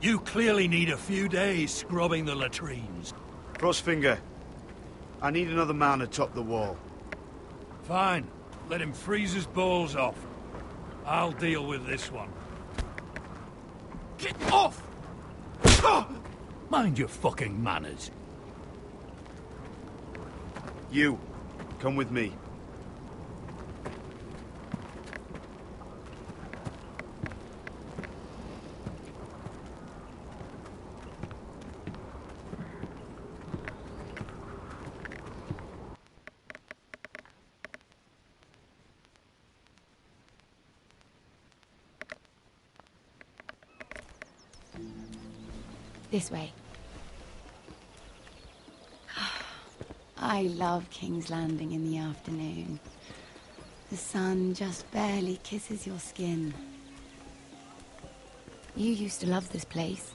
You clearly need a few days scrubbing the latrines. Crossfinger, I need another man atop the wall. Fine. Let him freeze his balls off. I'll deal with this one. Get off! Mind your fucking manners. You, come with me. This way. I love King's Landing in the afternoon. The sun just barely kisses your skin. You used to love this place.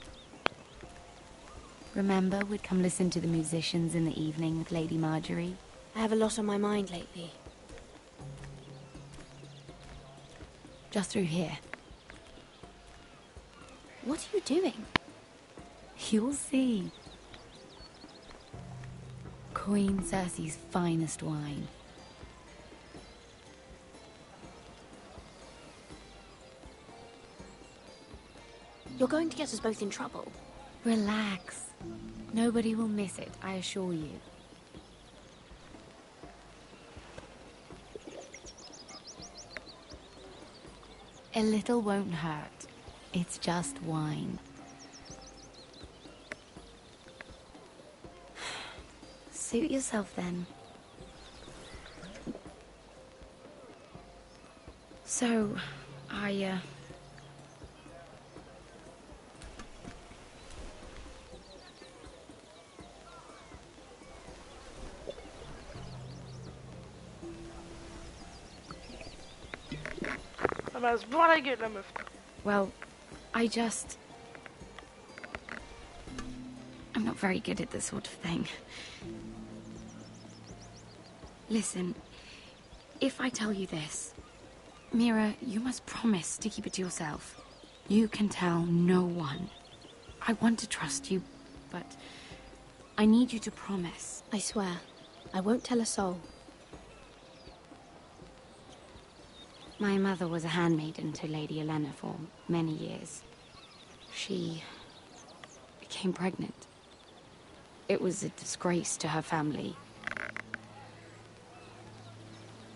Remember, we'd come listen to the musicians in the evening with Lady Marjorie? I have a lot on my mind lately. Just through here. What are you doing? You'll see. Queen Cersei's finest wine. You're going to get us both in trouble. Relax. Nobody will miss it, I assure you. A little won't hurt. It's just wine. Suit yourself then. So, Ça va se boire la gueule, la meuf. well, I'm not very good at this sort of thing. Listen, if I tell you this, Mira, you must promise to keep it to yourself. You can tell no one. I want to trust you, but I need you to promise. I swear, I won't tell a soul. My mother was a handmaiden to Lady Olenna for many years. She became pregnant. It was a disgrace to her family.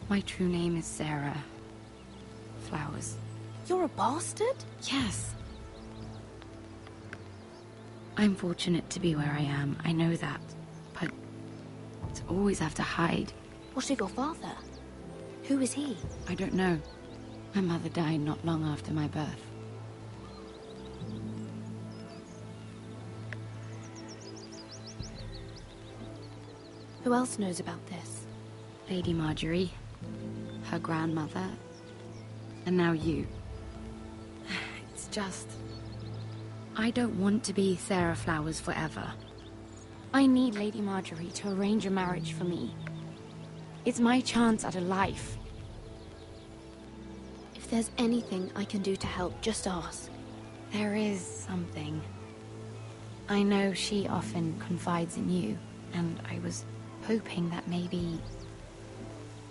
My true name is Sarah Flowers. You're a bastard? Yes. I'm fortunate to be where I am, I know that. But to always have to hide. What of your father? Who is he? I don't know. My mother died not long after my birth. Who else knows about this? Lady Marjorie, her grandmother, and now you. It's just... I don't want to be Sarah Flowers forever. I need Lady Marjorie to arrange a marriage for me. It's my chance at a life. If If there's anything I can do to help, just ask. There is something. I know she often confides in you, and I was hoping that maybe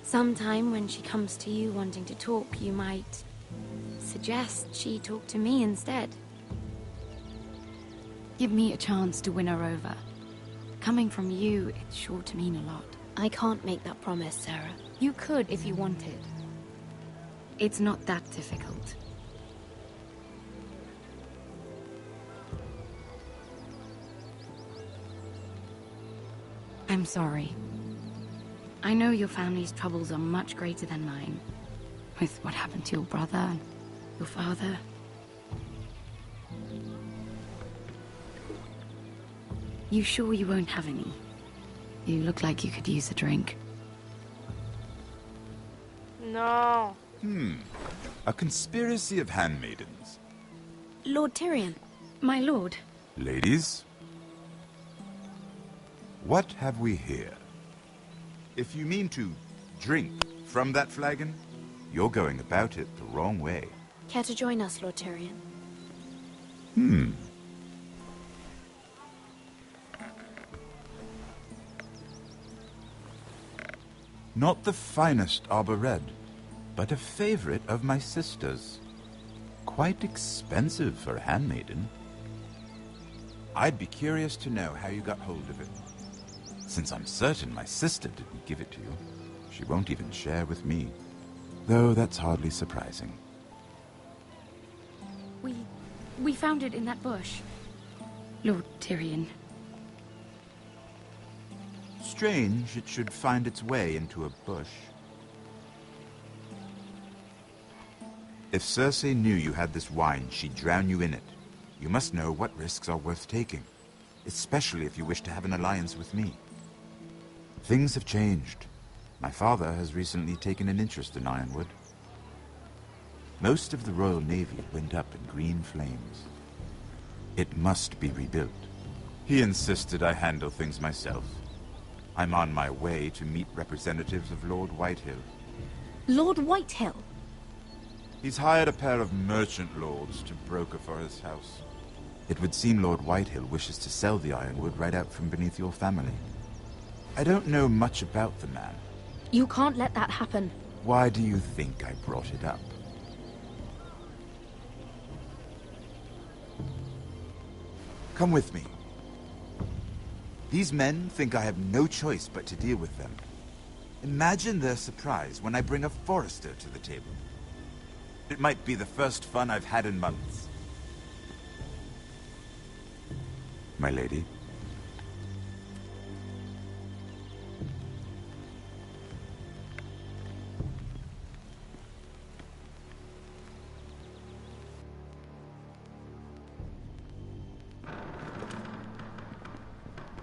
sometime when she comes to you wanting to talk, you might suggest she talk to me instead. Give me a chance to win her over. Coming from you, it's sure to mean a lot. I can't make that promise, Sarah. You could if you wanted. It's not that difficult. I'm sorry. I know your family's troubles are much greater than mine. With what happened to your brother and your father. You sure you won't have any? You look like you could use a drink. No. A conspiracy of handmaidens. Lord Tyrion, my lord. Ladies, what have we here? If you mean to drink from that flagon, you're going about it the wrong way. Care to join us, Lord Tyrion? Not the finest arbor red, but a favorite of my sister's. Quite expensive for a handmaiden. I'd be curious to know how you got hold of it. Since I'm certain my sister didn't give it to you, she won't even share with me. Though that's hardly surprising. We found it in that bush. Lord Tyrion. Strange it should find its way into a bush. If Cersei knew you had this wine, she'd drown you in it. You must know what risks are worth taking, especially if you wish to have an alliance with me. Things have changed. My father has recently taken an interest in Ironwood. Most of the Royal Navy went up in green flames. It must be rebuilt. He insisted I handle things myself. I'm on my way to meet representatives of Lord Whitehill. Lord Whitehill? He's hired a pair of merchant lords to broker for his house. It would seem Lord Whitehill wishes to sell the Ironwood right out from beneath your family. I don't know much about the man. You can't let that happen. Why do you think I brought it up? Come with me. These men think I have no choice but to deal with them. Imagine their surprise when I bring a Forester to the table. It might be the first fun I've had in months. My lady.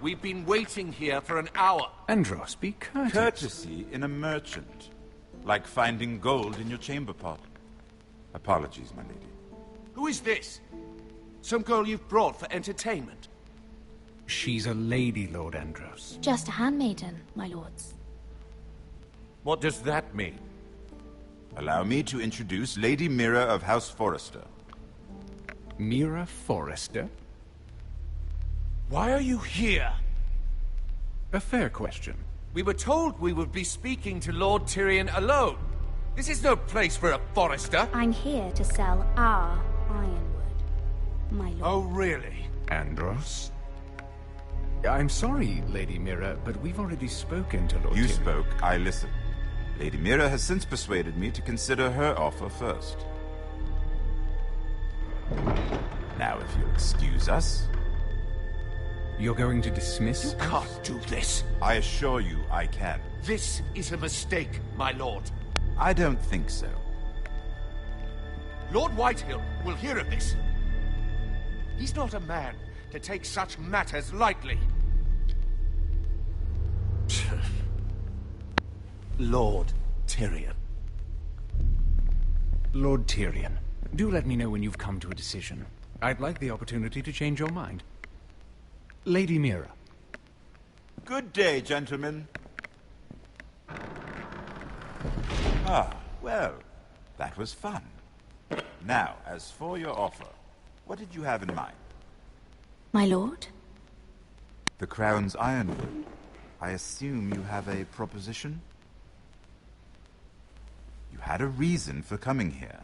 We've been waiting here for an hour. Andros, be courteous. Courtesy in a merchant. Like finding gold in your chamber pot. Apologies, my lady. Who is this? Some girl you've brought for entertainment? She's a lady, Lord Andros. Just a handmaiden, my lords. What does that mean? Allow me to introduce Lady Mira of House Forester. Mira Forester? Why are you here? A fair question. We were told we would be speaking to Lord Tyrion alone. This is no place for a Forester. I'm here to sell our Ironwood, my lord. Oh, really? Andros? I'm sorry, Lady Mira, but we've already spoken to Lord You Tyrion. spoke, I listened. Lady Mira has since persuaded me to consider her offer first. Now, if you'll excuse us... You're going to dismiss? You can't do this. I assure you I can. This is a mistake, my lord. I don't think so. Lord Whitehill will hear of this. He's not a man to take such matters lightly. Lord Tyrion. Lord Tyrion, do let me know when you've come to a decision. I'd like the opportunity to change your mind. Lady Mira. Good day, gentlemen. Ah, well, That was fun. Now, as for your offer, what did you have in mind? My lord? The Crown's Ironwood. I assume you have a proposition? You had a reason for coming here.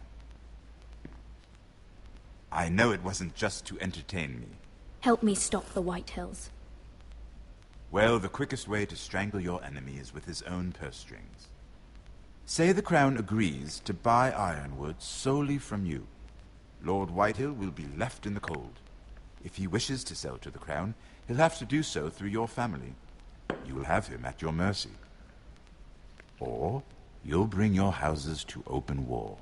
I know it wasn't just to entertain me. Help me stop the White Hills. Well, the quickest way to strangle your enemy is with his own purse strings. Say the Crown agrees to buy Ironwood solely from you. Lord Whitehill will be left in the cold. If he wishes to sell to the Crown, he'll have to do so through your family. You will have him at your mercy. Or you'll bring your houses to open war.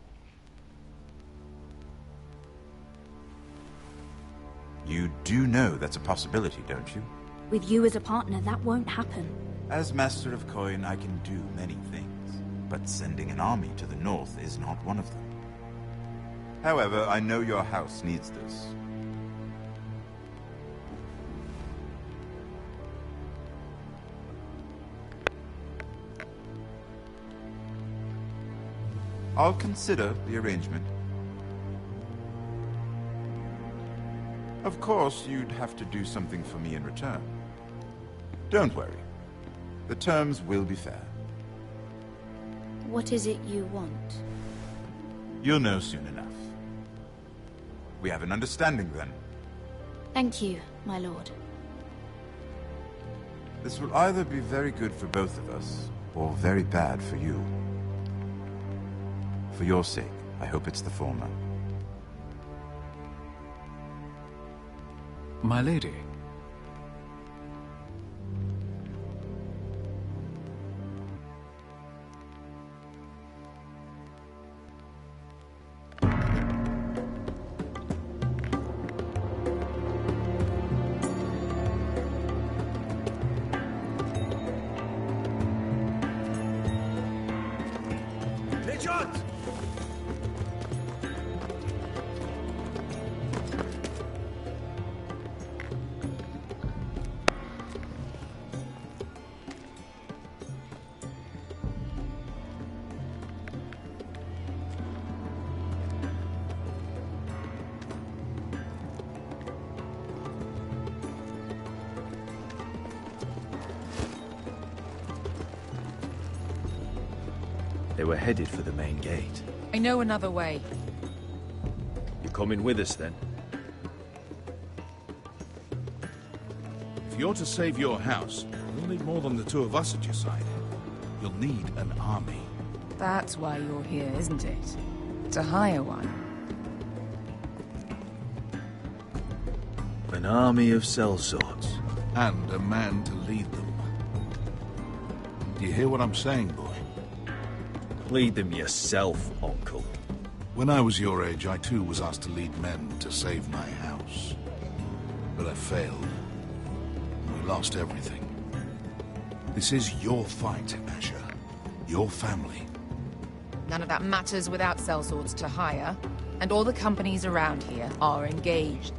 You do know that's a possibility, don't you? With you as a partner, that won't happen. As Master of Coin, I can do many things, but sending an army to the north is not one of them. However, I know your house needs this. I'll consider the arrangement. Of course, you'd have to do something for me in return. Don't worry. The terms will be fair. What is it you want? You'll know soon enough. We have an understanding then. Thank you, my lord. This will either be very good for both of us, or very bad for you. For your sake, I hope it's the former. My lady. They were headed for the main gate. I know another way. You coming with us, then? If you're to save your house, you'll need more than the two of us at your side. You'll need an army. That's why you're here, isn't it? To hire one. An army of sellswords. And a man to lead them. Do you hear what I'm saying, boy? Lead them yourself, Uncle. When I was your age, I too was asked to lead men to save my house. But I failed. We lost everything. This is your fight, Asher. Your family. None of that matters without sellswords to hire, and all the companies around here are engaged.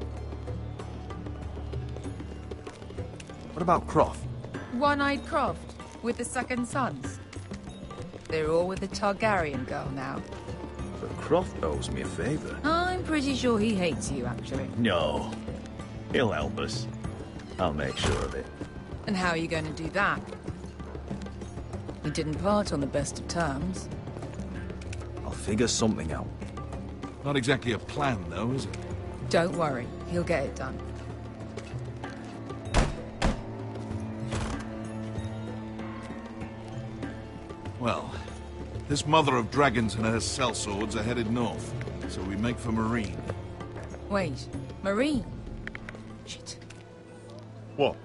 What about Croft? One-eyed Croft, with the second sons. They're all with the Targaryen girl now. But Croft owes me a favor. I'm pretty sure he hates you, actually. No. He'll help us. I'll make sure of it. And how are you going to do that? We didn't part on the best of terms. I'll figure something out. Not exactly a plan, though, is it? Don't worry, he'll get it done. Well, this mother of dragons and her sellswords are headed north, so we make for Marine. Wait, Marine? Shit. What?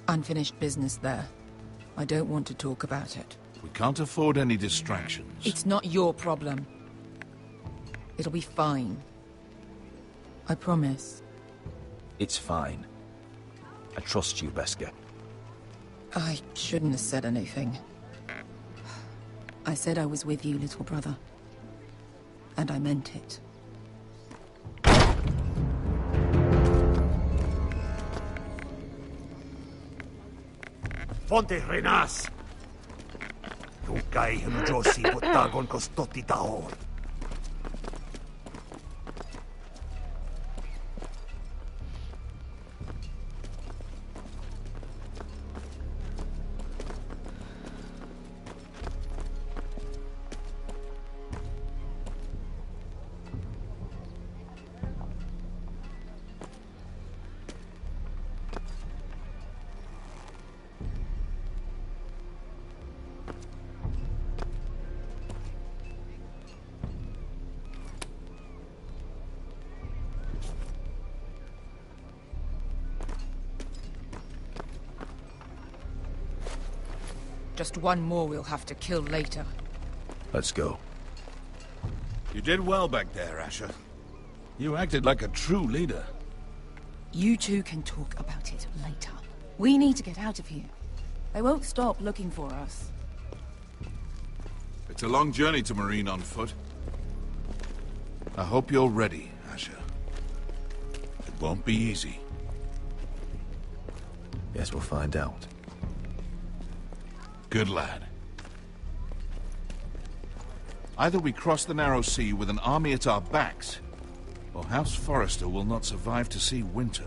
Unfinished business there. I don't want to talk about it. We can't afford any distractions. It's not your problem. It'll be fine. I promise. It's fine. I trust you, Beskar. I shouldn't have said anything. I said I was with you, little brother. And I meant it. Fonte Renas! Kai Josi Botagon Costoti Tahor. Just one more we'll have to kill later. Let's go. You did well back there, Asher. You acted like a true leader. You two can talk about it later. We need to get out of here. They won't stop looking for us. It's a long journey to Marine on foot. I hope you're ready, Asher. It won't be easy. Yes, we'll find out. Good lad. Either we cross the narrow sea with an army at our backs, or House Forrester will not survive to see winter.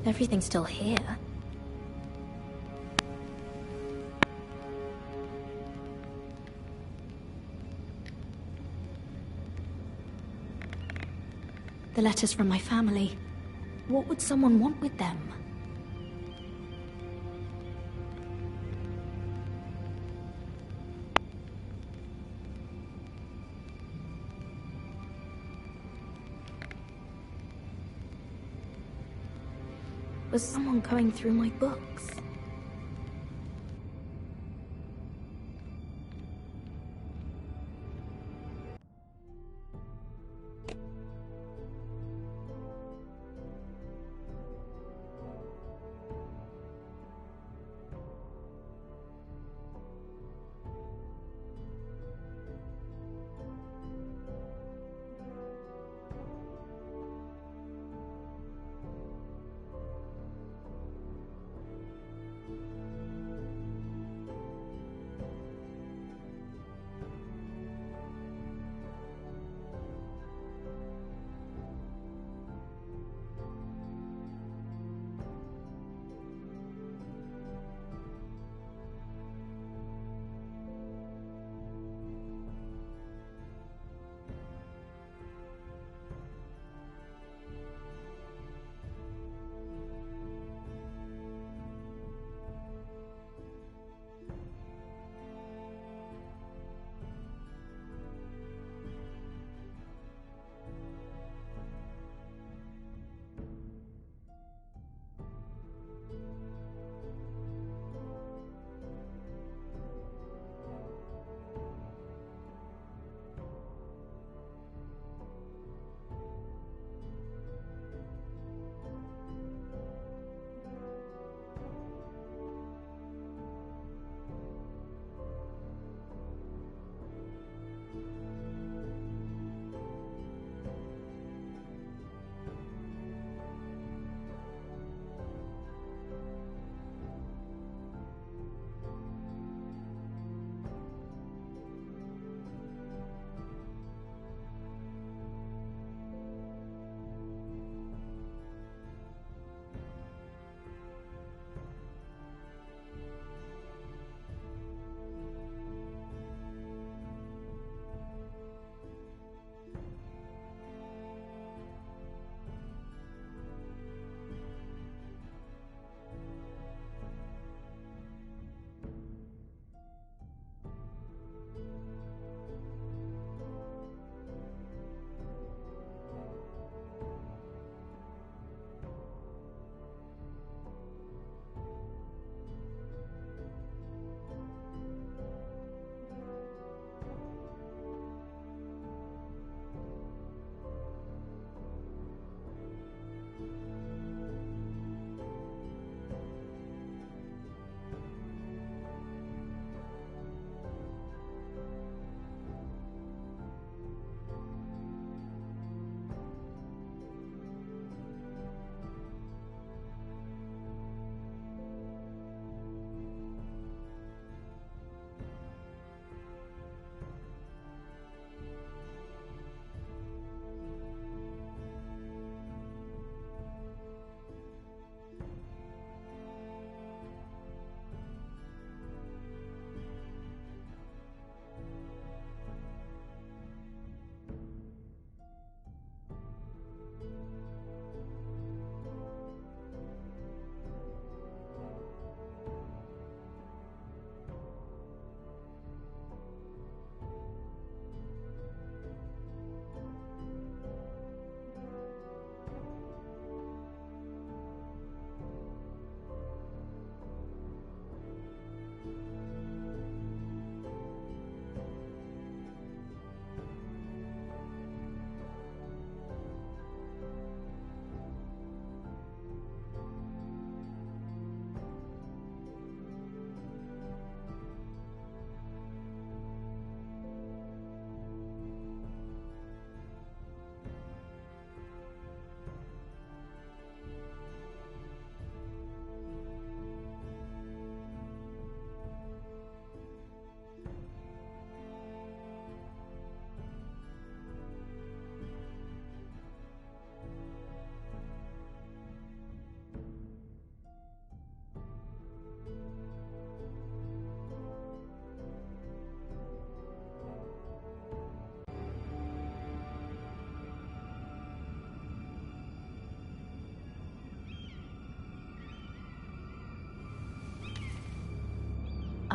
Everything's still here. The letters from my family. What would someone want with them? Was someone going through my books?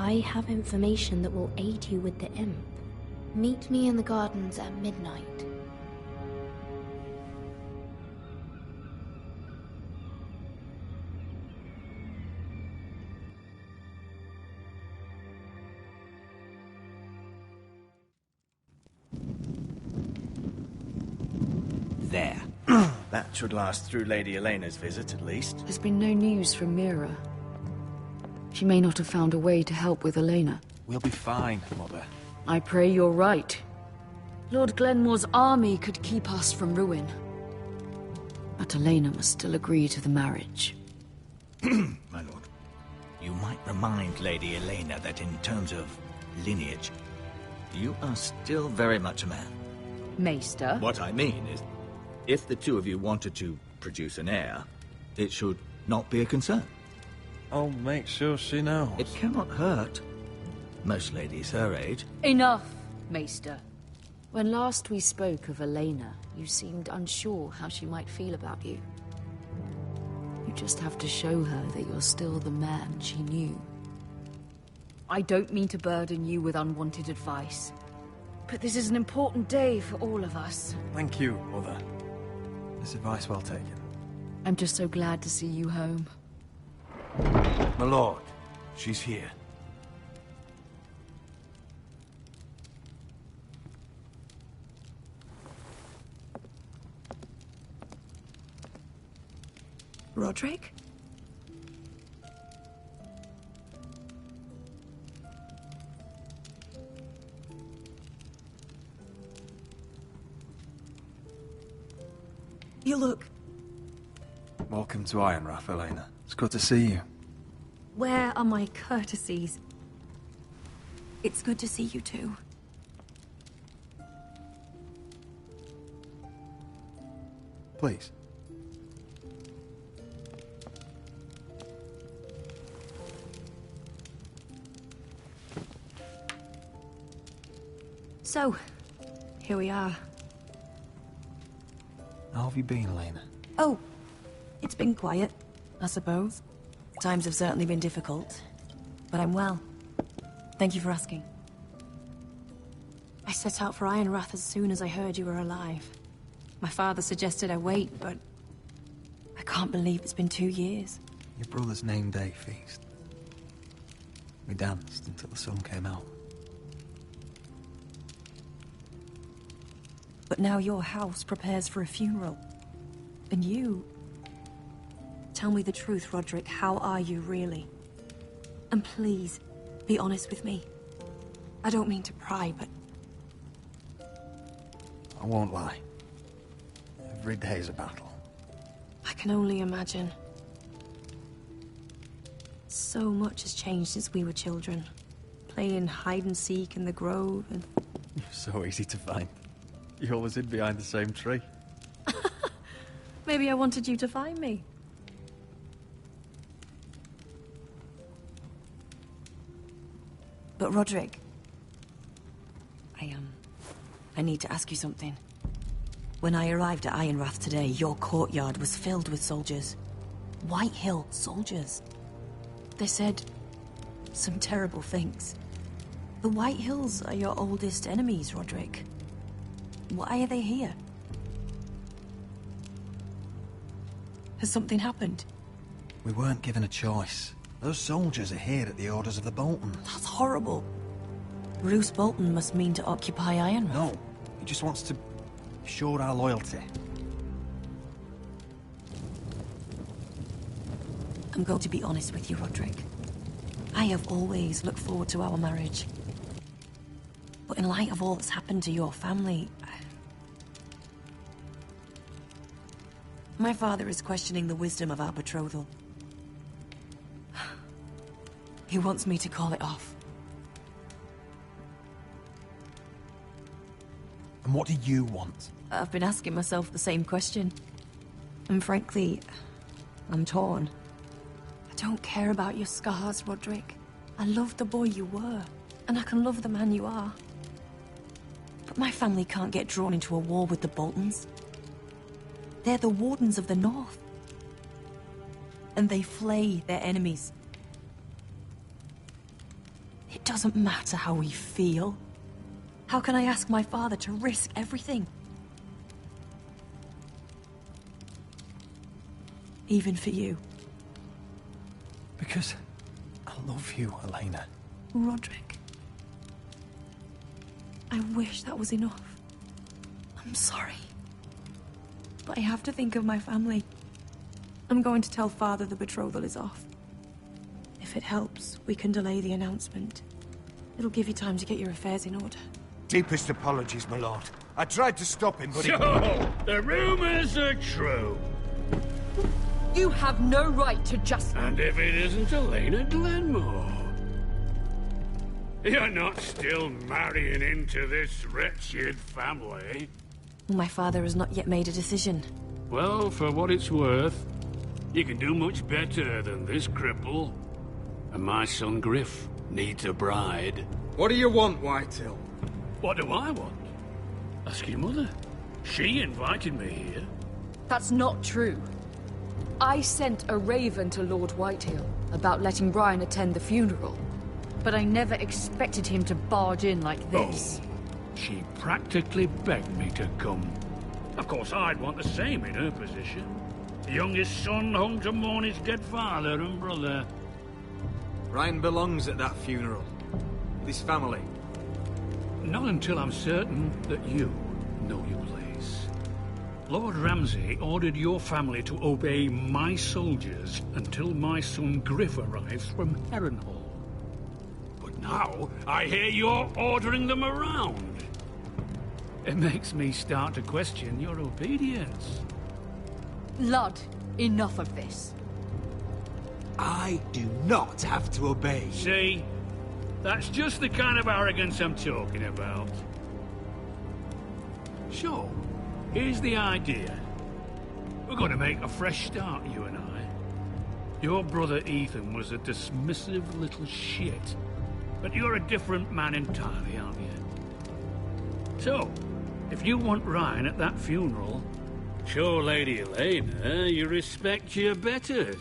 I have information that will aid you with the imp. Meet me in the gardens at midnight. There. That should last through Lady Elena's visit, at least. There's been no news from Mira. She may not have found a way to help with Elena. We'll be fine, Mother. I pray you're right. Lord Glenmore's army could keep us from ruin. But Elena must still agree to the marriage. My lord, you might remind Lady Elena that in terms of lineage, you are still very much a man. Maester? What I mean is, if the two of you wanted to produce an heir, it should not be a concern. I'll make sure she knows. It cannot hurt. Most ladies her age. Enough, Maester. When last we spoke of Elena, you seemed unsure how she might feel about you. You just have to show her that you're still the man she knew. I don't mean to burden you with unwanted advice, but this is an important day for all of us. Thank you, Mother. This advice well taken. I'm just so glad to see you home. My lord, she's here. Roderick? You look... Welcome to Ironrath, Elena. It's good to see you. Where are my courtesies? It's good to see you too. Please. So, here we are. How have you been, Elena? Oh, it's been quiet, I suppose. Times have certainly been difficult, but I'm well. Thank you for asking. I set out for Ironrath as soon as I heard you were alive. My father suggested I wait, but I can't believe it's been 2 years. Your brother's name day feast. We danced until the sun came out. But now your house prepares for a funeral. And you... Tell me the truth, Roderick. How are you, really? And please, be honest with me. I don't mean to pry, but... I won't lie. Every day's a battle. I can only imagine. So much has changed since we were children. Playing hide-and-seek in the grove and... You're so easy to find. You always hid behind the same tree. Maybe I wanted you to find me. But Roderick, I need to ask you something. When I arrived at Ironrath today, your courtyard was filled with soldiers. White Hill soldiers. They said some terrible things. The White Hills are your oldest enemies, Roderick. Why are they here? Has something happened? We weren't given a choice. Those soldiers are here at the orders of the Boltons. That's horrible. Bruce Bolton must mean to occupy Ironrath. No, he just wants to show our loyalty. I'm going to be honest with you, Roderick. I have always looked forward to our marriage. But in light of all that's happened to your family... My father is questioning the wisdom of our betrothal. He wants me to call it off. And what do you want? I've been asking myself the same question. And frankly, I'm torn. I don't care about your scars, Roderick. I love the boy you were, and I can love the man you are. But my family can't get drawn into a war with the Boltons. They're the Wardens of the North. And they flay their enemies. doesn't matter how we feel. How can I ask my father to risk everything? Even for you. Because I love you, Elena. Roderick. I wish that was enough. I'm sorry. But I have to think of my family. I'm going to tell Father the betrothal is off. If it helps, we can delay the announcement. It'll give you time to get your affairs in order. Deepest apologies, my lord. I tried to stop him, but he... So, the rumors are true. You have no right to just... And if it isn't Elena Glenmore? You're not still marrying into this wretched family? My father has not yet made a decision. Well, for what it's worth, you can do much better than this cripple. And my son Griff needs a bride. What do you want, Whitetail? What do I want? Ask your mother. She invited me here. That's not true. I sent a raven to Lord Whitehill about letting Brian attend the funeral. But I never expected him to barge in like this. Oh, she practically begged me to come. Of course, I'd want the same in her position. The youngest son home to mourn his dead father and brother. Ryan belongs at that funeral. This family. Not until I'm certain that you know your place. Lord Ramsay ordered your family to obey my soldiers until my son Griff arrives from Harrenhal. But now, I hear you're ordering them around. It makes me start to question your obedience. Lud, enough of this. I do not have to obey. See? That's just the kind of arrogance I'm talking about. So, here's the idea. We're going to make a fresh start, you and I. Your brother Ethan was a dismissive little shit. But you're a different man entirely, aren't you? So, if you want Ryan at that funeral, show Lady Elena you respect your betters.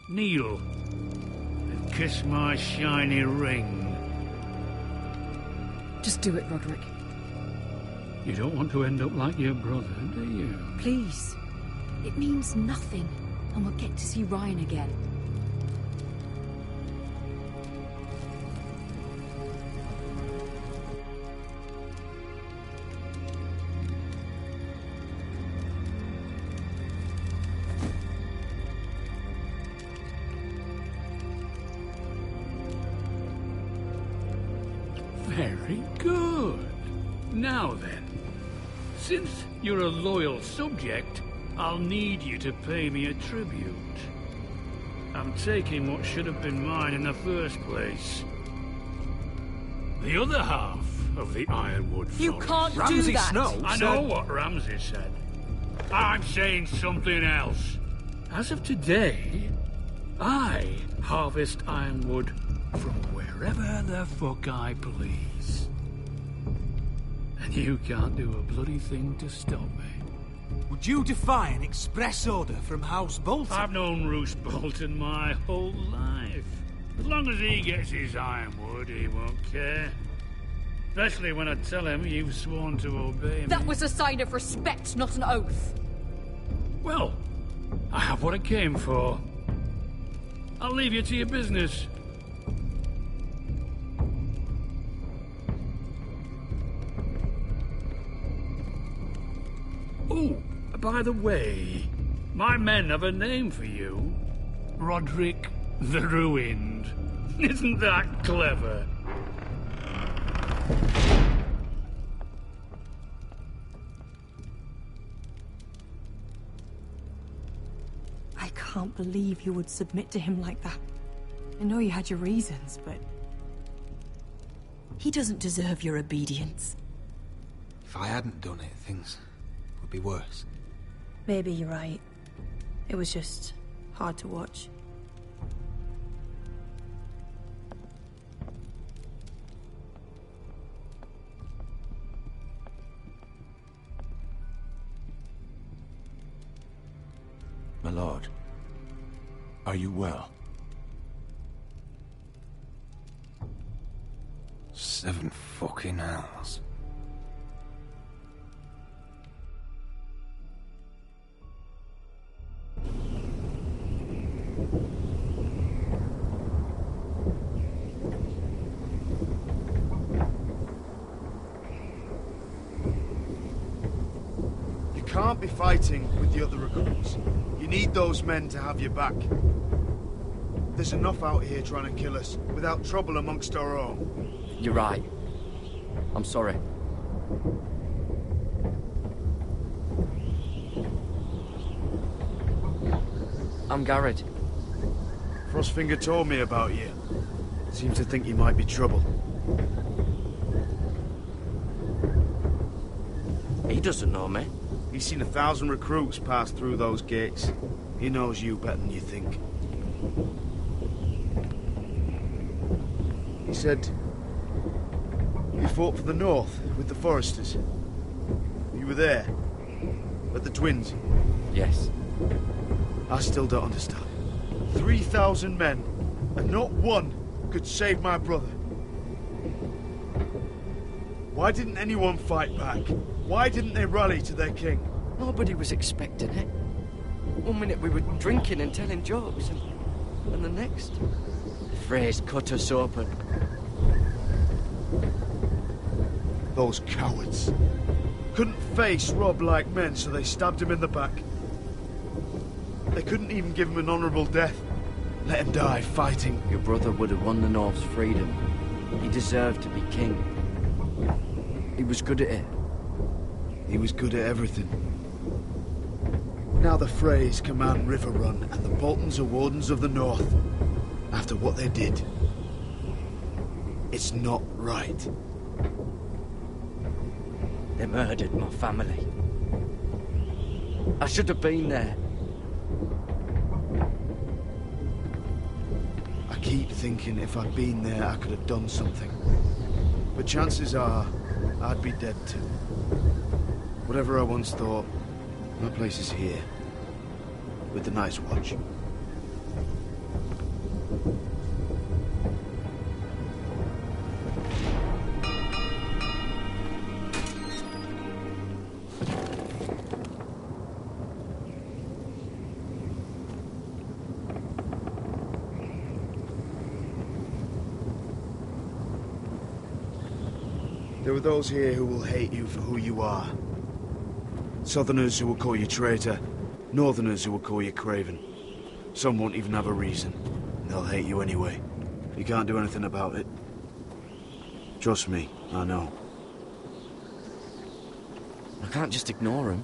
Kneel and kiss my shiny ring. Just do it, Roderick. You don't want to end up like your brother, do you? Please. It means nothing, and we'll get to see Ryan again. Very good. Now then, since you're a loyal subject, I'll need you to pay me a tribute. I'm taking what should have been mine in the first place. The other half of the Ironwood Forest. You can't Ramsay do that! Snow I know what Ramsay said. I'm saying something else. As of today, I harvest ironwood from wherever the fuck I please. And you can't do a bloody thing to stop me. Would you defy an express order from House Bolton? I've known Roose Bolton my whole life. As long as he gets his ironwood, he won't care. Especially when I tell him you've sworn to obey me. That was a sign of respect, not an oath. Well, I have what I came for. I'll leave you to your business. Oh, by the way, my men have a name for you. Roderick the Ruined. Isn't that clever? I can't believe you would submit to him like that. I know you had your reasons, but... he doesn't deserve your obedience. If I hadn't done it, things would be worse. Maybe you're right. It was just hard to watch. My lord, are you well? 7 fucking hells. You can't be fighting with the other recruits. You need those men to have your back. There's enough out here trying to kill us, without trouble amongst our own. You're right. I'm sorry. I'm Garrett. Frostfinger told me about you. Seems to think you might be trouble. He doesn't know me. He's seen 1,000 recruits pass through those gates. He knows you better than you think. He said you fought for the North with the Foresters. You were there, at the Twins. Yes. I still don't understand. 3,000 men, and not one could save my brother. Why didn't anyone fight back? Why didn't they rally to their king? Nobody was expecting it. One minute we were drinking and telling jokes, and the next, the Freys cut us open. Those cowards. Couldn't face Rob like men, so they stabbed him in the back. They couldn't even give him an honourable death. Let him die fighting. Your brother would have won the North's freedom. He deserved to be king. He was good at it. He was good at everything. Now the Freys command River Run, and the Boltons are Wardens of the North. After what they did. It's not right. They murdered my family. I should have been there. I keep thinking if I'd been there, I could have done something. But chances are, I'd be dead too. Whatever I once thought, my place is here. With the Night's Watch. There are those here who will hate you for who you are. Southerners who will call you traitor, Northerners who will call you craven. Some won't even have a reason. They'll hate you anyway. You can't do anything about it. Trust me, I know. I can't just ignore him.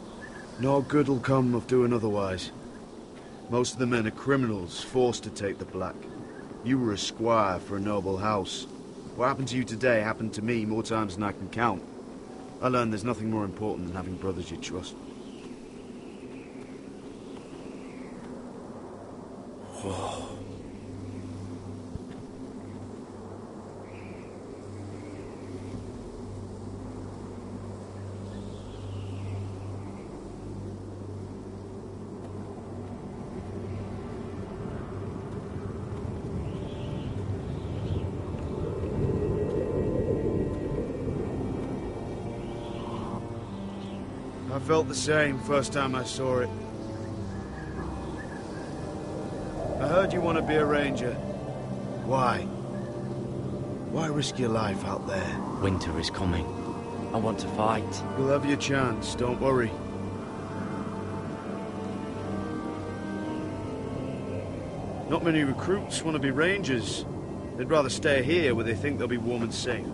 No good will come of doing otherwise. Most of the men are criminals, forced to take the black. You were a squire for a noble house. What happened to you today happened to me more times than I can count. I learned there's nothing more important than having brothers you trust. Whoa. I felt the same first time I saw it. I heard you want to be a ranger. Why? Why risk your life out there? Winter is coming. I want to fight. You'll have your chance, don't worry. Not many recruits want to be rangers. They'd rather stay here where they think they'll be warm and safe.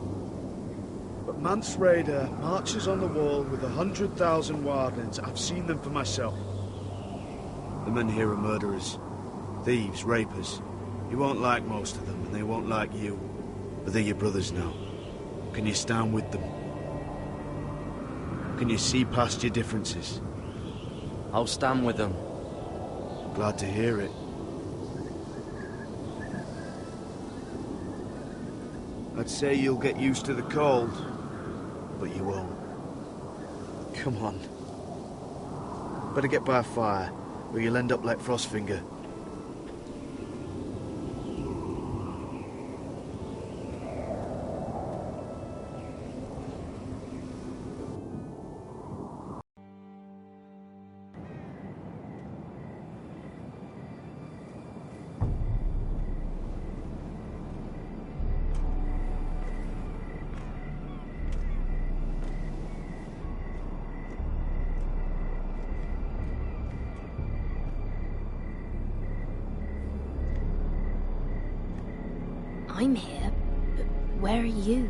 But Mance Raider marches on the wall with 100,000 wildlings. I've seen them for myself. The men here are murderers. Thieves, rapers. You won't like most of them, and they won't like you. But they're your brothers now. Can you stand with them? Can you see past your differences? I'll stand with them. Glad to hear it. I'd say you'll get used to the cold, but you won't. Come on. Better get by a fire, or you'll end up like Frostfinger. I'm here, but where are you?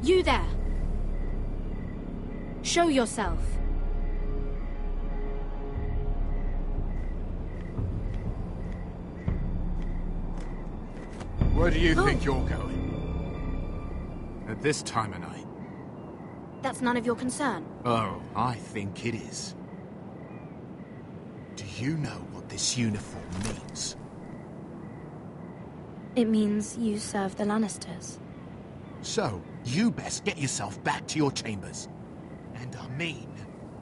You there! Show yourself! Where do you think you're going? At this time of night? That's none of your concern. Oh, I think it is. Do you know what this uniform means? It means you serve the Lannisters. So, you best get yourself back to your chambers. And I mean,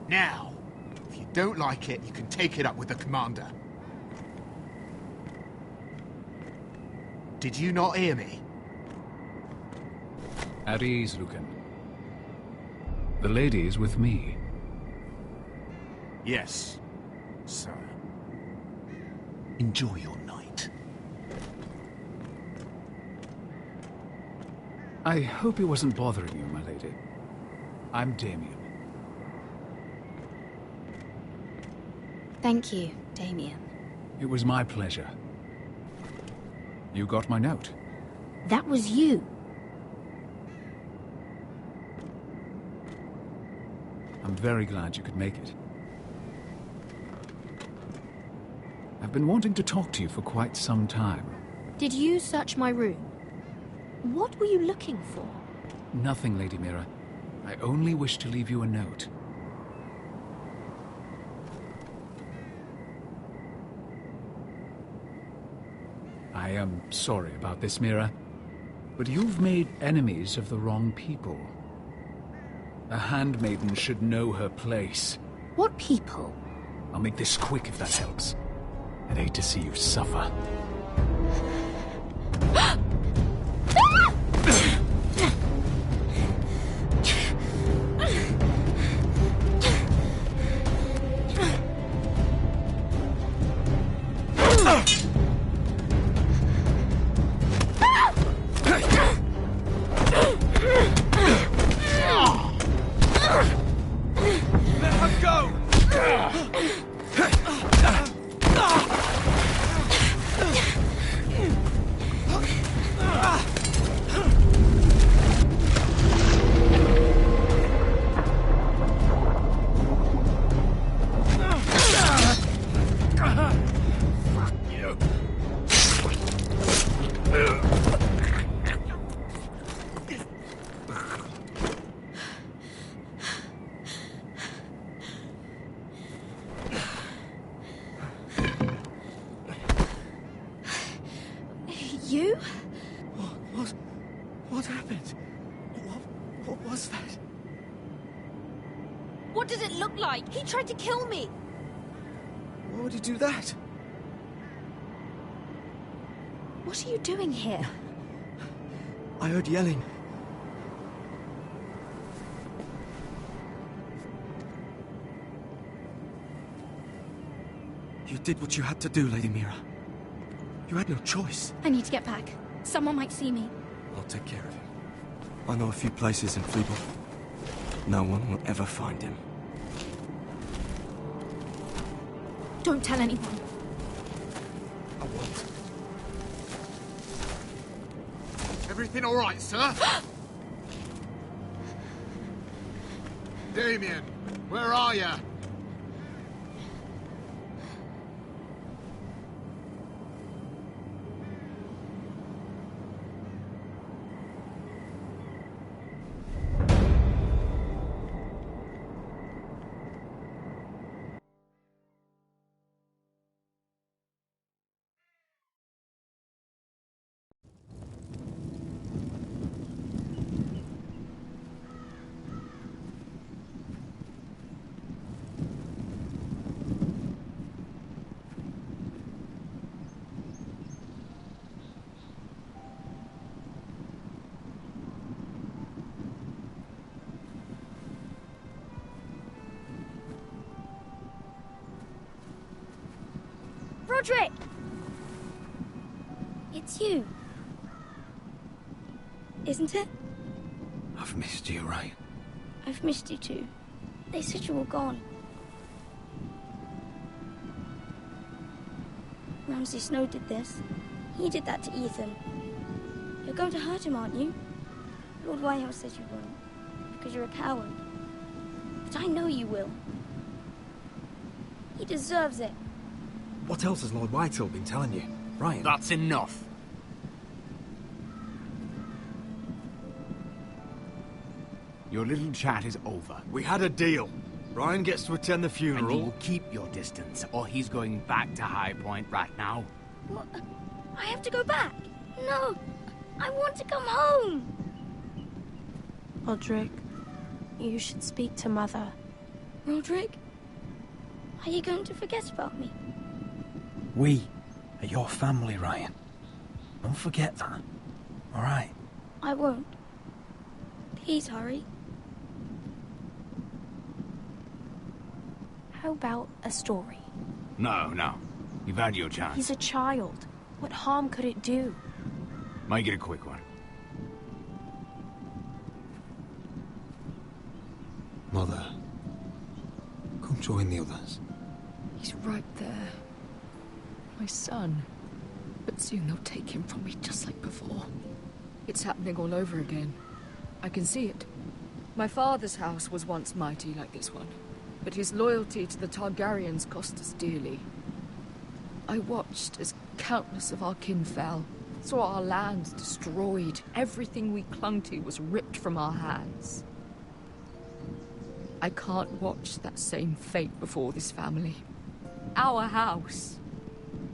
now. If you don't like it, you can take it up with the commander. Did you not hear me? At ease, Lucan. The lady is with me. Yes, sir. Enjoy your night. I hope he wasn't bothering you, my lady. I'm Damien. Thank you, Damien. It was my pleasure. You got my note. That was you. I'm very glad you could make it. I've been wanting to talk to you for quite some time. Did you search my room? What were you looking for? Nothing, Lady Mira. I only wish to leave you a note. I am sorry about this, Mira, but you've made enemies of the wrong people. A handmaiden should know her place. What people? I'll make this quick if that helps. I'd hate to see you suffer. You? What happened? What was that? What did it look like? He tried to kill me! Why would he do that? What are you doing here? I heard yelling. You did what you had to do, Lady Mira. You had no choice. I need to get back. Someone might see me. I'll take care of him. I know a few places in Fleeble. No one will ever find him. Don't tell anyone. I won't. Everything all right, sir? Damien, where are you? Roderick! It's you. Isn't it? I've missed you, Ryan. I've missed you too. They said you were gone. Ramsay Snow did this. He did that to Ethan. You're going to hurt him, aren't you? Lord Whitehouse says you won't, because you're a coward. But I know you will. He deserves it. What else has Lord Whitehill been telling you, Ryan? That's enough. Your little chat is over. We had a deal. Ryan gets to attend the funeral. And you'll keep your distance, or he's going back to High Point right now. What? I have to go back. No, I want to come home. Roderick, you should speak to Mother. Roderick, are you going to forget about me? We are your family, Ryan. Don't forget that. All right? I won't. Please hurry. How about a story? No. You've had your chance. He's a child. What harm could it do? Make it a quick one. Mother, come join the others. He's right there. My son. But soon they'll take him from me just like before. It's happening all over again. I can see it. My father's house was once mighty like this one, but his loyalty to the Targaryens cost us dearly. I watched as countless of our kin fell, saw our lands destroyed, everything we clung to was ripped from our hands. I can't watch that same fate before this family. Our house.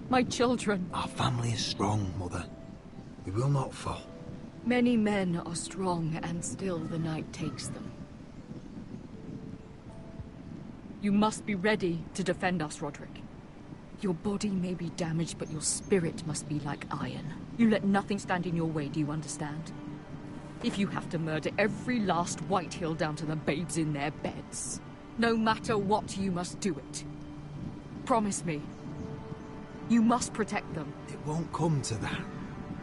My children. Our family is strong, Mother. We will not fall. Many men are strong, and still the night takes them. You must be ready to defend us, Roderick. Your body may be damaged, but your spirit must be like iron. You let nothing stand in your way, do you understand? If you have to murder every last Whitehill down to the babes in their beds, no matter what, you must do it. Promise me. You must protect them. It won't come to that.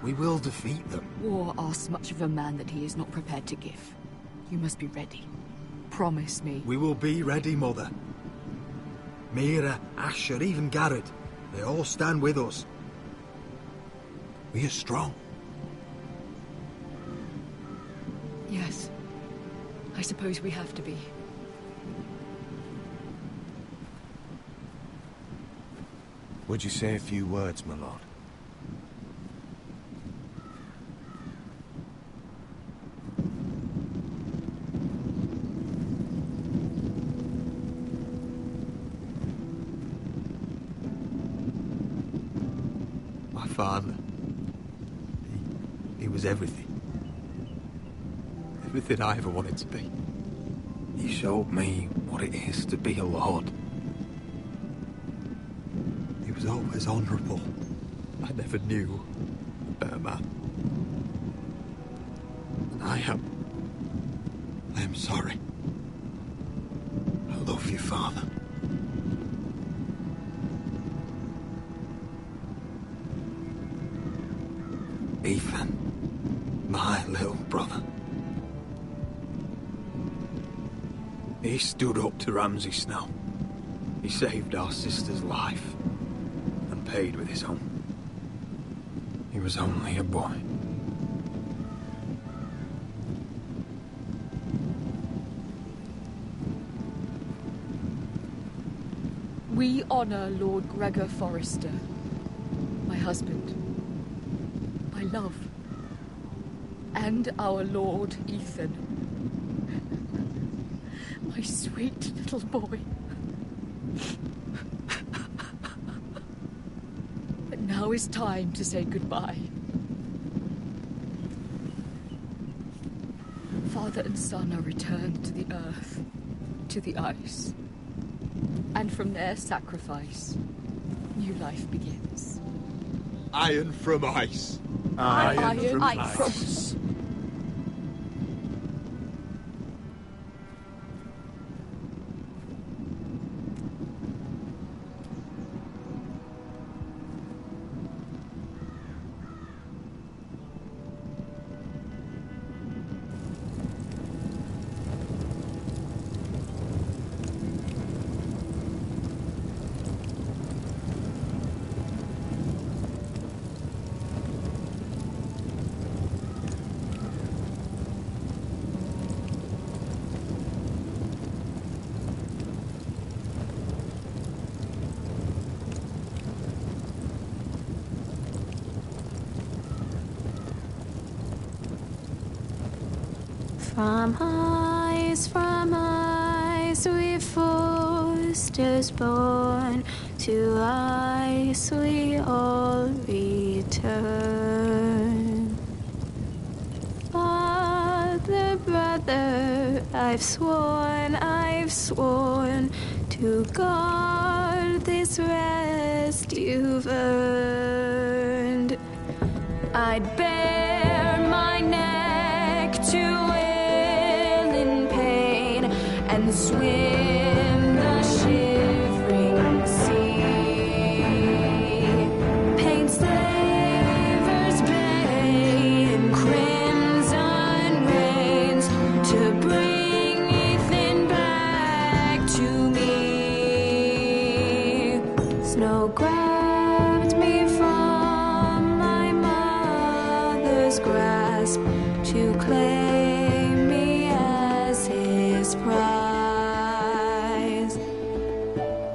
We will defeat them. War asks much of a man that he is not prepared to give. You must be ready. Promise me. We will be ready, Mother. Mira, Asher, even Garrett, they all stand with us. We are strong. Yes. I suppose we have to be. Would you say a few words, my lord? My father, he was everything. Everything I ever wanted to be. He showed me what it is to be a lord. He was always honourable. I never knew a better man. And I am sorry. I love you, Father. Ethan, my little brother. He stood up to Ramsay Snow. He saved our sister's life and paid with his own. He was only a boy. We honor Lord Gregor Forrester, my husband, my love, and our Lord Ethan, my sweet little boy. But now is time to say goodbye. Father and son are returned to the earth, to the ice. And from their sacrifice, new life begins. Iron from ice. Iron from ice. From eyes we foresters born, to ice we all return. Father, brother, I've sworn to guard this rest you've earned. I'd bare my neck to wail in pain and swim the shivering sea. Paint slavers' bay in crimson rains to bring Ethan back to me. Snow grabbed me from my mother's grasp to claim me as his prize.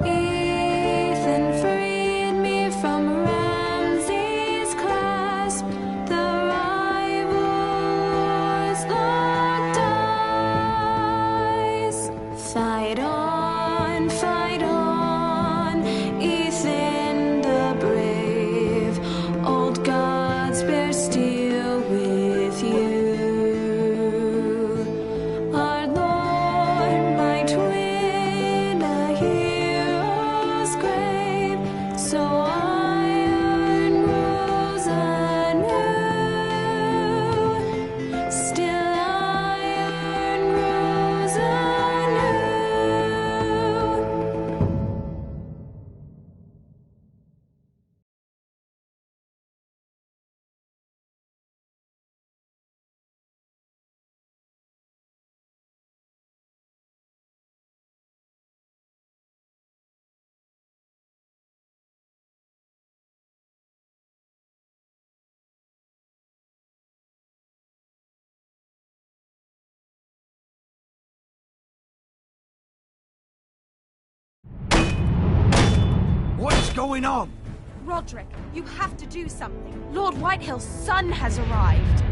Ethan freed me from Ramsay's clasp. The rivals locked eyes. Fight on, Ethan the brave. Old gods bear steel with you. Our Lord might win a hero's grave, so iron grows anew. Still iron grows anew. What's going on? Roderick, you have to do something. Lord Whitehill's son has arrived.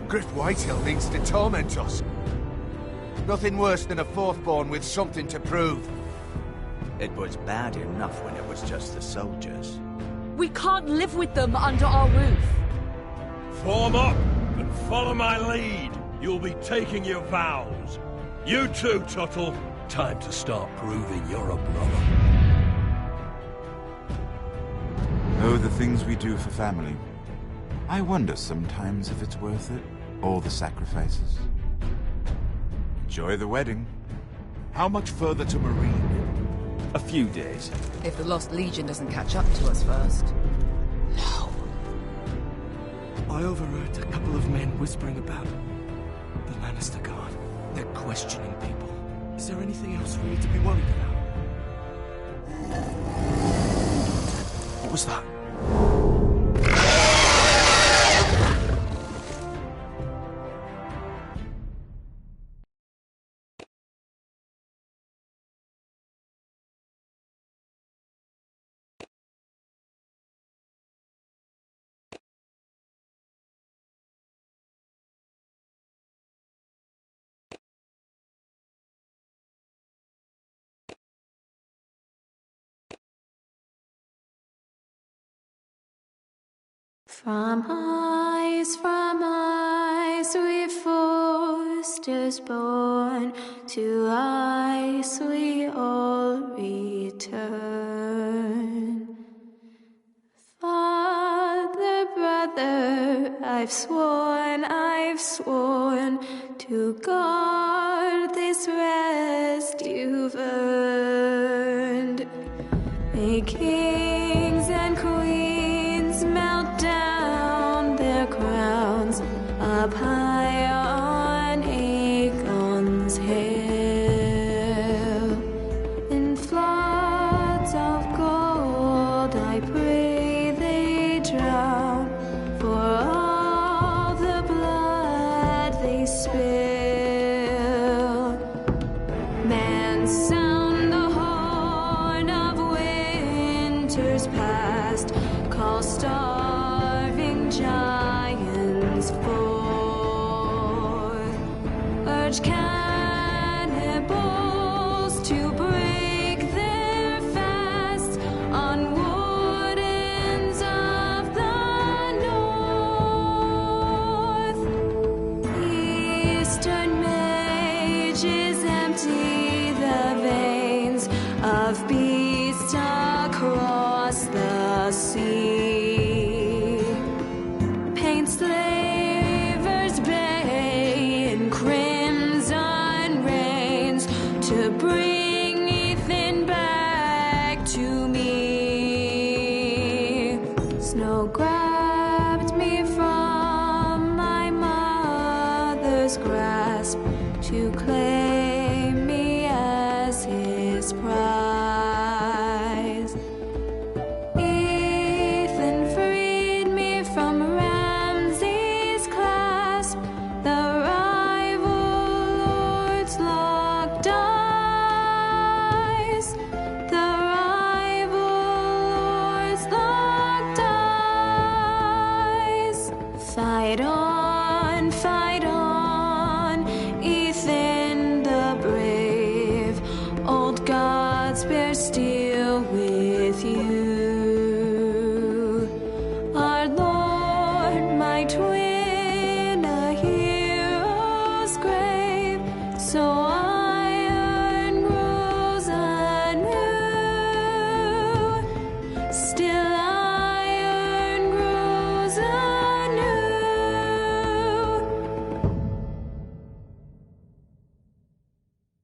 Griff Whitehill means to torment us. Nothing worse than a fourthborn with something to prove. It was bad enough when it was just the soldiers. We can't live with them under our roof. Form up and follow my lead. You'll be taking your vows. You too, Tuttle. Time to start proving you're a brother. Oh, the things we do for family. I wonder sometimes if it's worth it. All the sacrifices. Enjoy the wedding. How much further to Marine? A few days. If the Lost Legion doesn't catch up to us first. I overheard a couple of men whispering about the Lannister Guard. They're questioning people. Is there anything else we need to be worried about? What was that? From eyes we foresters born, to ice we all return. Father, brother, I've sworn to guard this rest you've earned. May kings and queens melt down their crowns up high on Aegon's hill. In floods of gold I pray they drown, for all the blood they spill. Man, sound the horn of winters past, call starving giants forth. across the sea. Paint slavers bay in crimson rains to bring Ethan back to me. Snow grabbed me from my mother's grasp to claim